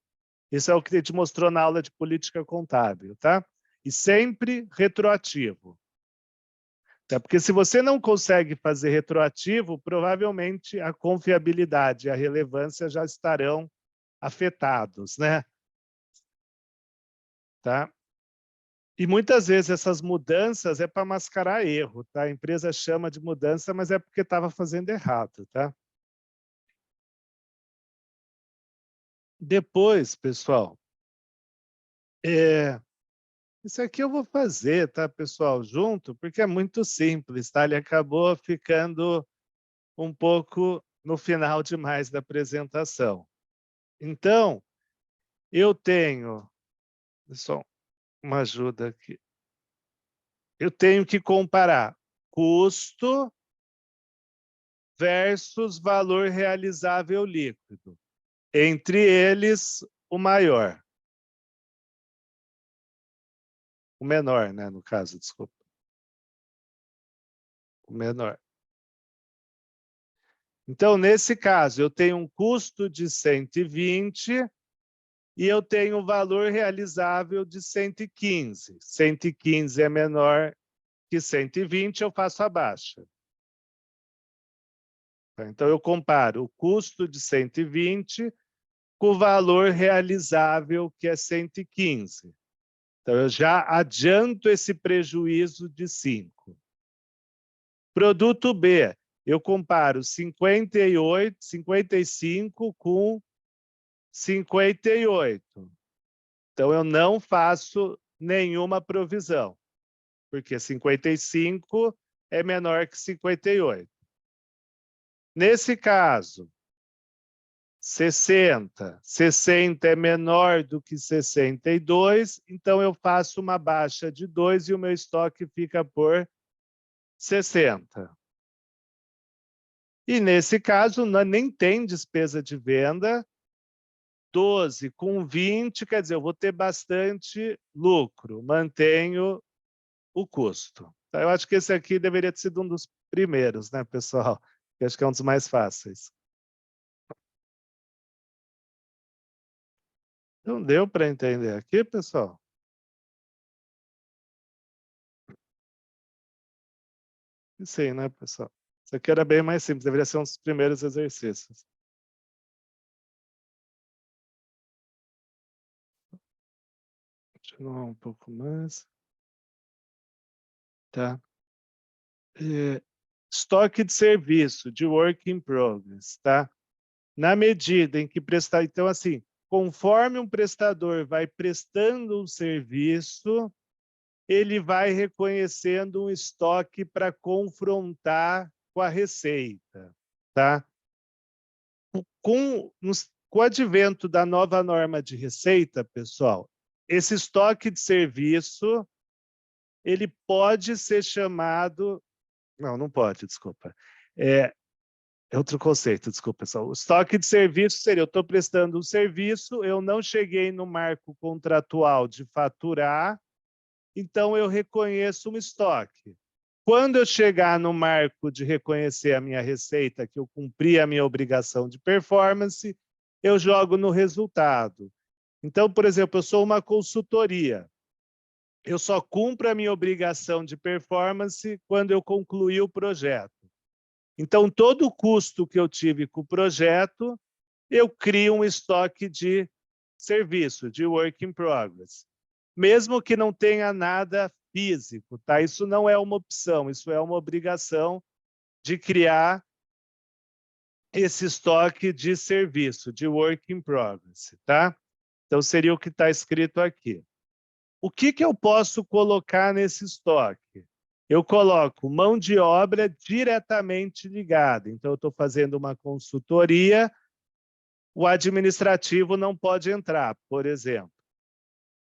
Isso é o que a gente mostrou na aula de política contábil, tá? E sempre retroativo. Tá? Porque se você não consegue fazer retroativo, provavelmente a confiabilidade e a relevância já estarão afetados, né? Tá? E muitas vezes essas mudanças é para mascarar erro, tá? A empresa chama de mudança, mas é porque estava fazendo errado, tá? Depois, pessoal, isso aqui eu vou fazer, tá, pessoal, junto, porque é muito simples, tá? Ele acabou ficando um pouco no final demais da apresentação. Então, eu tenho, só uma ajuda aqui. Eu tenho que comparar custo versus valor realizável líquido. Entre eles, o maior. O menor, né, no caso, desculpa. O menor. Então, nesse caso, eu tenho um custo de 120 e eu tenho um valor realizável de 115. 115 é menor que 120, eu faço a baixa. Então, eu comparo o custo de 120 com o valor realizável, que é 115. Então, eu já adianto esse prejuízo de 5. Produto B, eu comparo 55 com 58. Então, eu não faço nenhuma provisão, porque 55 é menor que 58. Nesse caso, 60. 60 é menor do que 62, então eu faço uma baixa de 2 e o meu estoque fica por 60. E nesse caso, nem tem despesa de venda. 12 com 20, quer dizer, eu vou ter bastante lucro, mantenho o custo. Então, eu acho que esse aqui deveria ter sido um dos primeiros, né, pessoal? Eu acho que é um dos mais fáceis. Não deu para entender aqui, pessoal? Sim, né, pessoal? Isso aqui era bem mais simples, deveria ser um dos primeiros exercícios. Continuar um pouco mais. Tá. Estoque de serviço, de work in progress, tá? Na medida em que prestar... Então, assim, conforme um prestador vai prestando um serviço, ele vai reconhecendo um estoque para confrontar com a receita, tá? Com o advento da nova norma de receita, pessoal, esse estoque de serviço, ele pode ser chamado... Não, não pode, desculpa. É outro conceito, desculpa, pessoal. O estoque de serviço seria, eu estou prestando um serviço, eu não cheguei no marco contratual de faturar, então eu reconheço um estoque. Quando eu chegar no marco de reconhecer a minha receita, que eu cumpri a minha obrigação de performance, eu jogo no resultado. Então, por exemplo, eu sou uma consultoria. Eu só cumpro a minha obrigação de performance quando eu concluir o projeto. Então, todo o custo que eu tive com o projeto, eu crio um estoque de serviço, de work in progress. Mesmo que não tenha nada físico, tá? Isso não é uma opção, isso é uma obrigação de criar esse estoque de serviço, de work in progress, tá? Então, seria o que está escrito aqui. O que eu posso colocar nesse estoque? Eu coloco mão de obra diretamente ligada. Então, eu estou fazendo uma consultoria, o administrativo não pode entrar, por exemplo.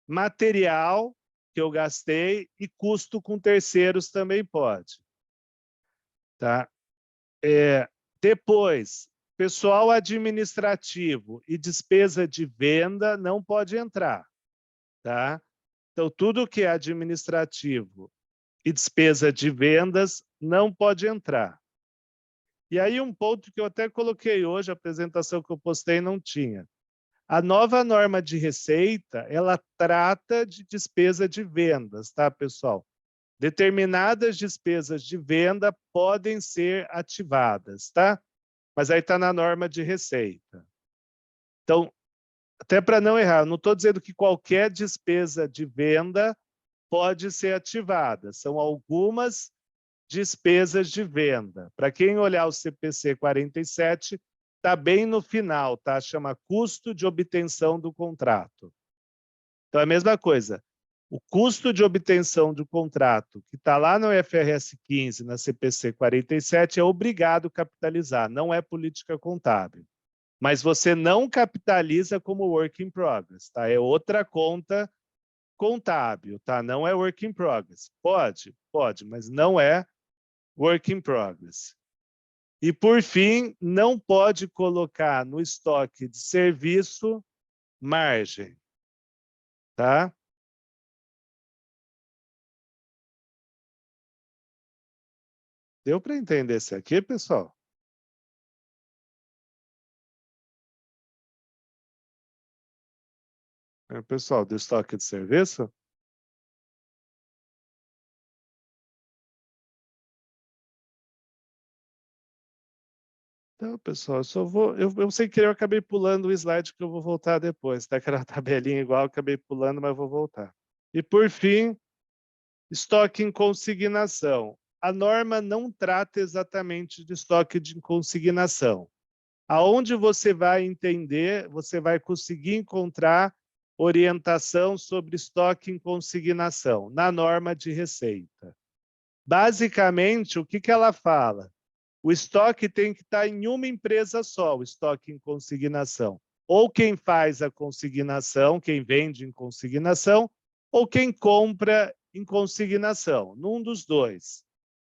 Material que eu gastei e custo com terceiros também pode. Tá? Depois, pessoal administrativo e despesa de venda não pode entrar. Tá? Então, tudo que é administrativo e despesa de vendas não pode entrar. E aí um ponto que eu até coloquei hoje, a apresentação que eu postei não tinha. A nova norma de receita, ela trata de despesa de vendas, tá, pessoal? Determinadas despesas de venda podem ser ativadas, tá? Mas aí está na norma de receita. Então, até para não errar, eu não estou dizendo que qualquer despesa de venda pode ser ativada. São algumas despesas de venda. Para quem olhar o CPC 47, está bem no final, tá? Chama custo de obtenção do contrato. Então, é a mesma coisa. O custo de obtenção do contrato, que está lá no IFRS 15, na CPC 47, é obrigado a capitalizar, não é política contábil. Mas você não capitaliza como work in progress, tá? É outra conta contábil, tá? Não é work in progress. Pode, mas não é work in progress. E, por fim, não pode colocar no estoque de serviço margem, tá? Deu para entender isso aqui, pessoal? Pessoal, do estoque de serviço? Então, pessoal, eu sei que eu acabei pulando o slide que eu vou voltar depois, tá? Aquela tabelinha igual, eu acabei pulando, mas vou voltar. E, por fim, estoque em consignação. A norma não trata exatamente de estoque de consignação. Aonde você vai entender, você vai conseguir encontrar orientação sobre estoque em consignação, na norma de receita. Basicamente, o que ela fala? O estoque tem que estar em uma empresa só, o estoque em consignação. Ou quem faz a consignação, quem vende em consignação, ou quem compra em consignação, num dos dois.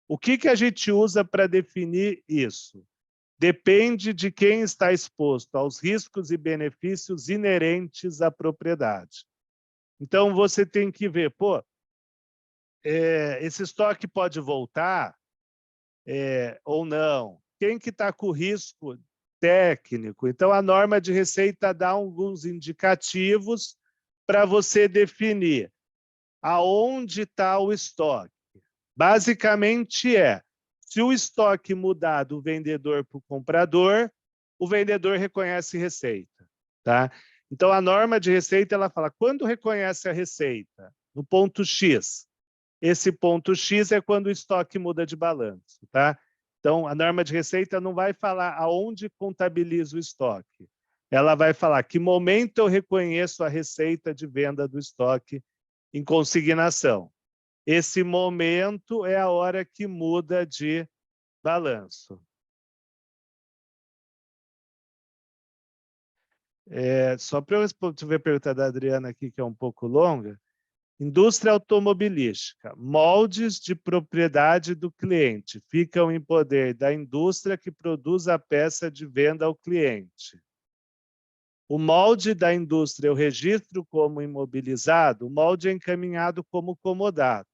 O que a gente usa para definir isso? Depende de quem está exposto aos riscos e benefícios inerentes à propriedade. Então, você tem que ver, esse estoque pode voltar ou não? Quem que está com risco técnico? Então, a norma de receita dá alguns indicativos para você definir aonde está o estoque. Basicamente se o estoque mudar do vendedor para o comprador, o vendedor reconhece receita, tá? Então, a norma de receita, ela fala, quando reconhece a receita? No ponto X. Esse ponto X é quando o estoque muda de balanço, tá? Então, a norma de receita não vai falar aonde contabiliza o estoque. Ela vai falar que momento eu reconheço a receita de venda do estoque em consignação. Esse momento é a hora que muda de balanço. Só para eu responder a pergunta da Adriana aqui, que é um pouco longa. Indústria automobilística. Moldes de propriedade do cliente ficam em poder da indústria que produz a peça de venda ao cliente. O molde da indústria eu registro como imobilizado, o molde é encaminhado como comodato.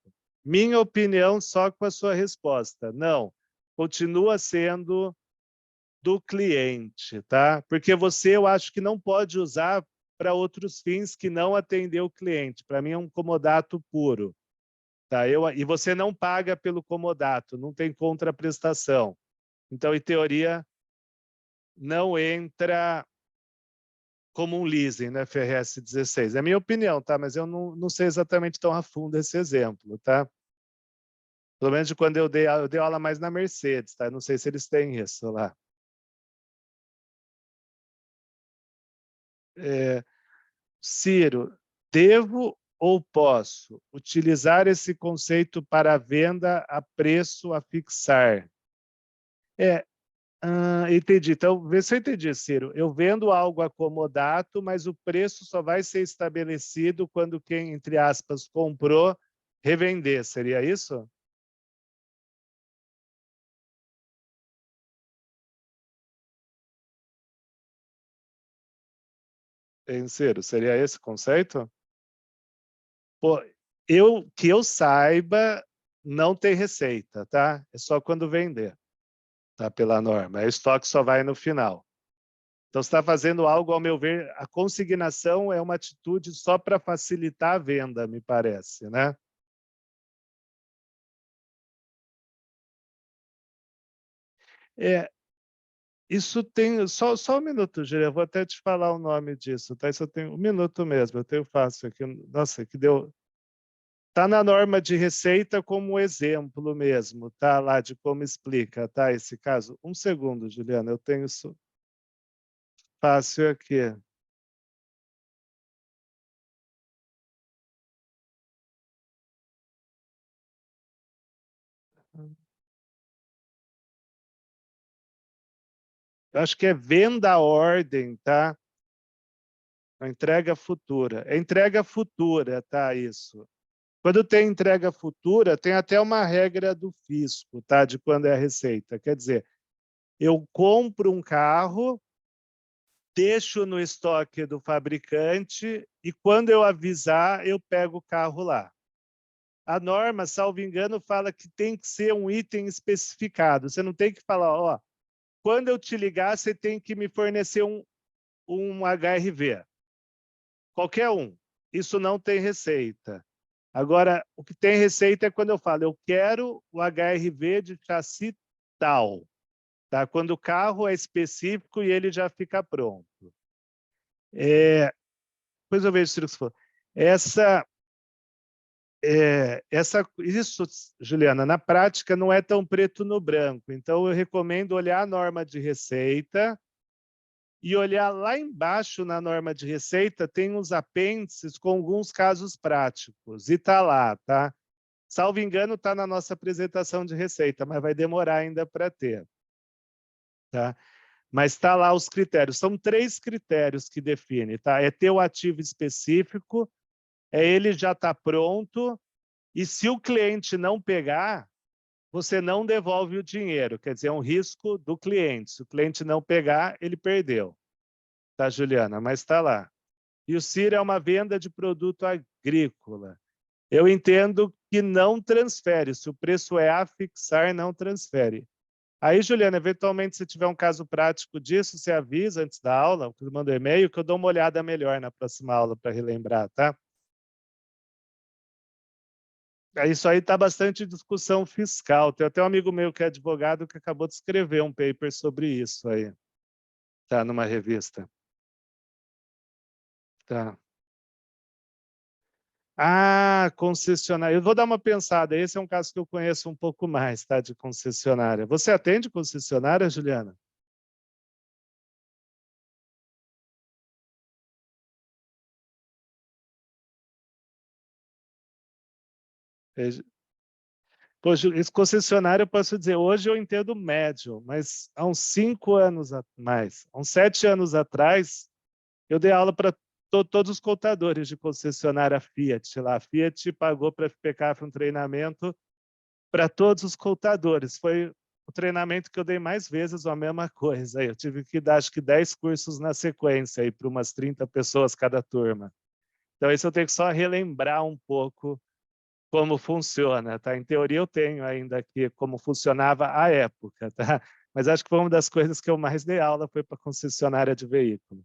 Minha opinião só com a sua resposta. Não, continua sendo do cliente, tá? Porque eu acho que não pode usar para outros fins que não atender o cliente. Para mim é um comodato puro, tá? E você não paga pelo comodato, não tem contraprestação. Então, em teoria, não entra como um leasing, né, FRS 16. É a minha opinião, tá? Mas eu não sei exatamente tão a fundo esse exemplo, tá? Pelo menos de quando eu dei aula mais na Mercedes, tá? Eu não sei se eles têm isso lá. Ciro, devo ou posso utilizar esse conceito para venda a preço a fixar? Entendi. Então, vê se eu entendi, Ciro. Eu vendo algo acomodato, mas o preço só vai ser estabelecido quando quem, entre aspas, comprou, revender. Seria isso? Ciro, seria esse o conceito? Pô, que eu saiba, não tem receita, tá? É só quando vender, tá? Pela norma. O estoque só vai no final. Então, você está fazendo algo, ao meu ver, a consignação é uma atitude só para facilitar a venda, me parece, né? Isso tem... Só um minuto, Gíria, eu vou até te falar o nome disso, tá? Isso eu tenho um minuto mesmo, eu tenho fácil aqui. Nossa, que deu... Está na norma de receita como exemplo mesmo, tá? Lá de como explica, tá? Esse caso. Um segundo, Juliana, eu tenho isso fácil aqui. Eu acho que é venda à ordem, tá? A entrega futura. É entrega futura, tá? Isso. Quando tem entrega futura, tem até uma regra do fisco, tá? De quando é a receita. Quer dizer, eu compro um carro, deixo no estoque do fabricante e quando eu avisar, eu pego o carro lá. A norma, salvo engano, fala que tem que ser um item especificado. Você não tem que falar, ó, quando eu te ligar, você tem que me fornecer um HRV. Qualquer um. Isso não tem receita. Agora, o que tem receita é quando eu falo, eu quero o HRV de chassi tal. Tá? Quando o carro é específico e ele já fica pronto. Depois eu vejo se você falou. Isso, Juliana, na prática não é tão preto no branco. Então, eu recomendo olhar a norma de receita e olhar lá embaixo na norma de receita, tem uns apêndices com alguns casos práticos. E está lá, tá? Salvo engano, está na nossa apresentação de receita, mas vai demorar ainda para ter. Tá? Mas está lá os critérios. São 3 critérios que define, tá? É ter o ativo específico, ele já está pronto, e se o cliente não pegar, você não devolve o dinheiro. Quer dizer, é um risco do cliente. Se o cliente não pegar, ele perdeu. Tá, Juliana? Mas está lá. E o CIR é uma venda de produto agrícola. Eu entendo que não transfere. Se o preço é a fixar, não transfere. Aí, Juliana, eventualmente, se tiver um caso prático disso, você avisa antes da aula, eu mando um e-mail, que eu dou uma olhada melhor na próxima aula para relembrar, tá? Isso aí está bastante discussão fiscal. Tem até um amigo meu que é advogado que acabou de escrever um paper sobre isso aí. Tá numa revista. Tá. Ah, concessionária. Eu vou dar uma pensada. Esse é um caso que eu conheço um pouco mais, tá? De concessionária. Você atende concessionária, Juliana? Poxa, esse concessionário, eu posso dizer, hoje eu entendo médio, mas há uns 5 anos mais, há uns 7 anos atrás, eu dei aula para todos os contadores de concessionária Fiat. Lá, a Fiat pagou para a FPCAF um treinamento para todos os contadores. Foi o treinamento que eu dei mais vezes, a mesma coisa. Eu tive que dar, acho que 10 cursos na sequência, para umas 30 pessoas cada turma. Então, isso eu tenho que só relembrar um pouco como funciona, tá? Em teoria eu tenho ainda aqui como funcionava à época, tá? Mas acho que foi uma das coisas que eu mais dei aula foi para concessionária de veículo.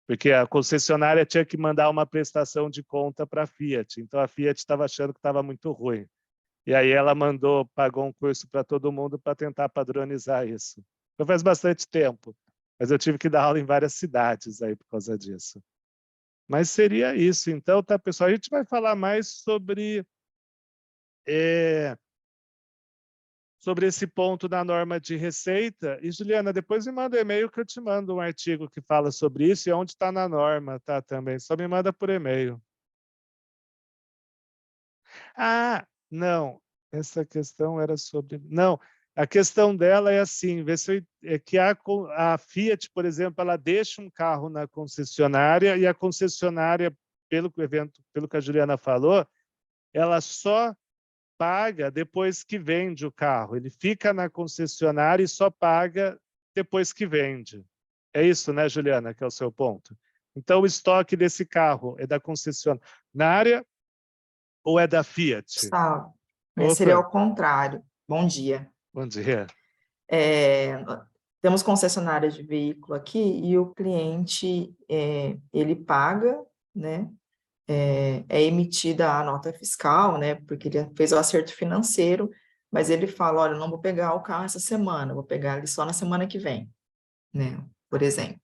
Porque a concessionária tinha que mandar uma prestação de conta para a Fiat. Então a Fiat estava achando que estava muito ruim. E aí ela pagou um curso para todo mundo para tentar padronizar isso. Então faz bastante tempo, mas eu tive que dar aula em várias cidades aí por causa disso. Mas seria isso. Então, tá, pessoal? A gente vai falar mais sobre esse ponto da norma de receita. E, Juliana, depois me manda um e-mail que eu te mando um artigo que fala sobre isso e onde está na norma, tá? Também. Só me manda por e-mail. Ah, não. Essa questão era sobre... Não, a questão dela é assim, ver se é que a Fiat, por exemplo, ela deixa um carro na concessionária e a concessionária, pelo que a Juliana falou, ela só paga depois que vende o carro. Ele fica na concessionária e só paga depois que vende. É isso, né, Juliana, que é o seu ponto? Então, o estoque desse carro é da concessionária ou é da Fiat? Gustavo, Opa. seria ao contrário. Bom dia. Bom dia. Temos concessionária de veículo aqui e o cliente, ele paga, né? É emitida a nota fiscal, né? Porque ele fez o acerto financeiro, mas ele fala, olha, eu não vou pegar o carro essa semana, eu vou pegar ele só na semana que vem, né? Por exemplo.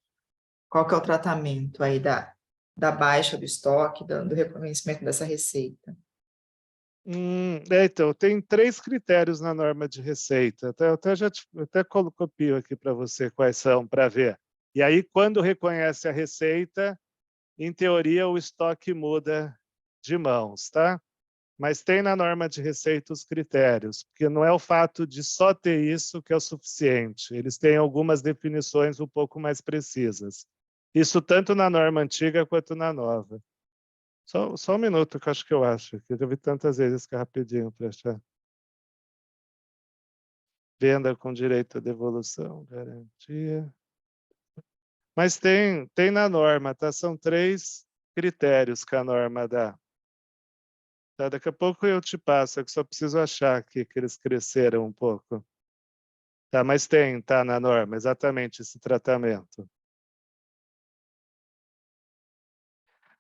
Qual que é o tratamento aí da baixa do estoque, do reconhecimento dessa receita? Então, tem 3 critérios na norma de receita. Eu até copio aqui para você quais são, para ver. E aí, quando reconhece a receita, em teoria, o estoque muda de mãos, tá? Mas tem na norma de receita os critérios, porque não é o fato de só ter isso que é o suficiente. Eles têm algumas definições um pouco mais precisas. Isso tanto na norma antiga quanto na nova. Só um minuto, que eu acho, que eu já vi tantas vezes que é rapidinho para achar. Venda com direito à devolução, garantia. Mas tem na norma, tá? São 3 critérios que a norma dá. Tá? Daqui a pouco eu te passo, é que só preciso achar aqui que eles cresceram um pouco. Tá? Mas tá na norma, exatamente esse tratamento.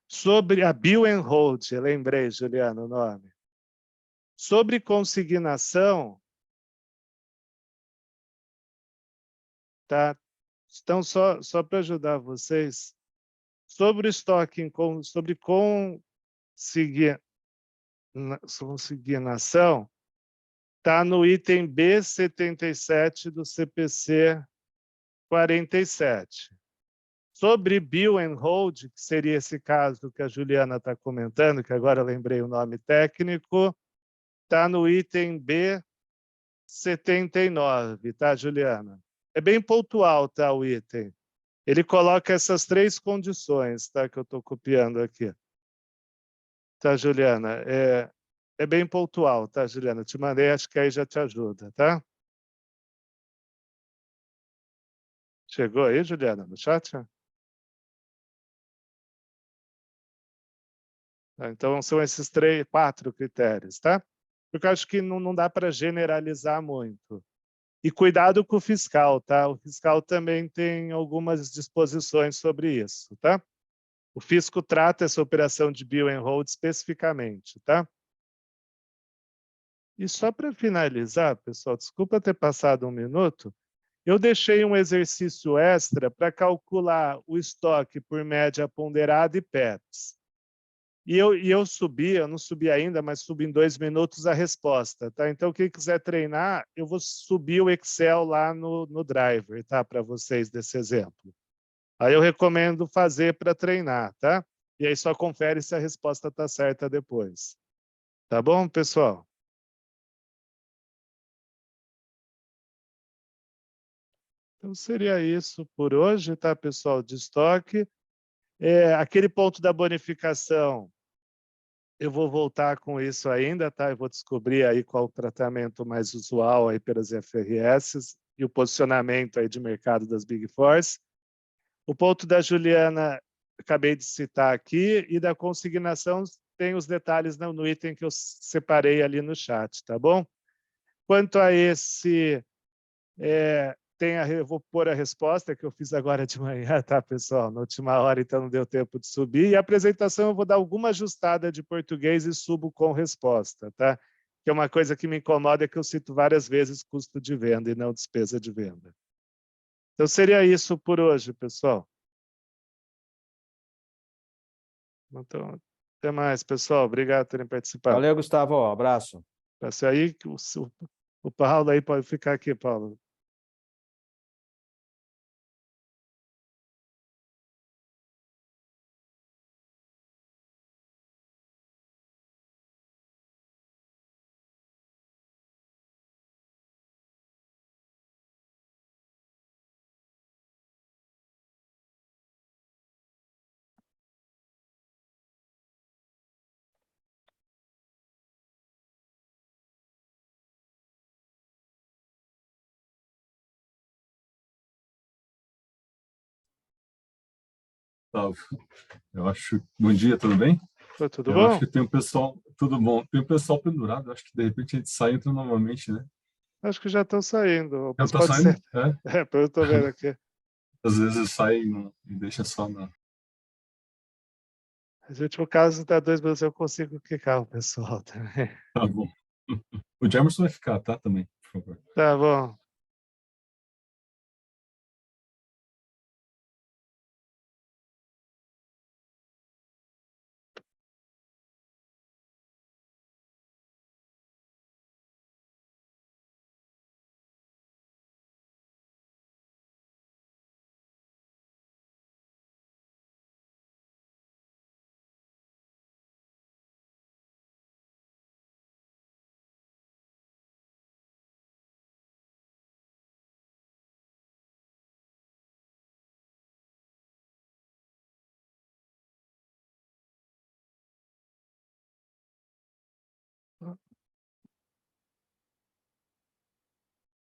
Sobre a Bill and Hold, eu lembrei, Juliana, o nome. Sobre consignação, tá? Então, só para ajudar vocês, sobre o estoque, sobre consignação, está no item B77 do CPC 47. Sobre Bill and Hold, que seria esse caso que a Juliana está comentando, que agora eu lembrei o nome técnico, está no item B79, tá, Juliana? É bem pontual, tá, o item. Ele coloca essas 3 condições, tá, que eu estou copiando aqui. Tá, Juliana? É bem pontual, tá, Juliana? Te mandei, acho que aí já te ajuda, tá? Chegou aí, Juliana, no chat? Tá, então, são esses 4 critérios, tá? Porque eu acho que não dá para generalizar muito. E cuidado com o fiscal, tá? O fiscal também tem algumas disposições sobre isso, tá? O fisco trata essa operação de Bill and Hold especificamente, tá? E só para finalizar, pessoal, desculpa ter passado um minuto, eu deixei um exercício extra para calcular o estoque por média ponderada e PEPs. E eu subi, eu não subi ainda, mas subi em 2 minutos a resposta, tá? Então, quem quiser treinar, eu vou subir o Excel lá no Driver, tá? Para vocês desse exemplo. Aí eu recomendo fazer para treinar, tá? E aí só confere se a resposta está certa depois. Tá bom, pessoal? Então, seria isso por hoje, tá, pessoal? De estoque. Aquele ponto da bonificação, eu vou voltar com isso ainda, tá? Eu vou descobrir aí qual o tratamento mais usual aí pelas FRS e o posicionamento aí de mercado das Big Fours. O ponto da Juliana, acabei de citar aqui, e da consignação tem os detalhes no item que eu separei ali no chat, tá bom? Quanto a esse, eu vou pôr a resposta que eu fiz agora de manhã, tá, pessoal? Na última hora, então não deu tempo de subir. E a apresentação eu vou dar alguma ajustada de português e subo com resposta, tá? Que é uma coisa que me incomoda, é que eu cito várias vezes custo de venda e não despesa de venda. Então seria isso por hoje, pessoal. Então, até mais, pessoal. Obrigado por terem participado. Valeu, Gustavo. Abraço. Passe aí, o Paulo aí pode ficar aqui, Paulo. Gustavo, eu acho. Bom dia, tudo bem? Tudo Eu acho bom? que tem um pessoal tudo bom. Tem o pessoal pendurado, acho que de repente a gente sai e entra novamente, né? Acho que já estão saindo, Já mas tá pode saindo? ser. É. Eu estou vendo aqui. Às vezes sai e deixa só na... No último caso, dá 2 minutos, eu consigo clicar o pessoal também. Tá bom. O Jamerson vai ficar, tá? Também, por favor. Tá bom.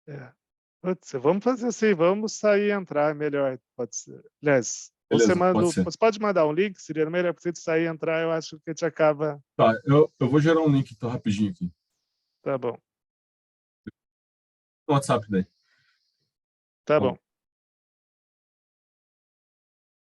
É. Putz, vamos fazer assim, vamos sair e entrar melhor, pode ser. Aliás, Beleza, pode ser. você pode mandar um link, seria melhor, porque se sair e entrar, eu acho que a gente acaba. Tá, eu vou gerar um link então, rapidinho aqui. Tá bom, No WhatsApp daí. tá Bom. bom.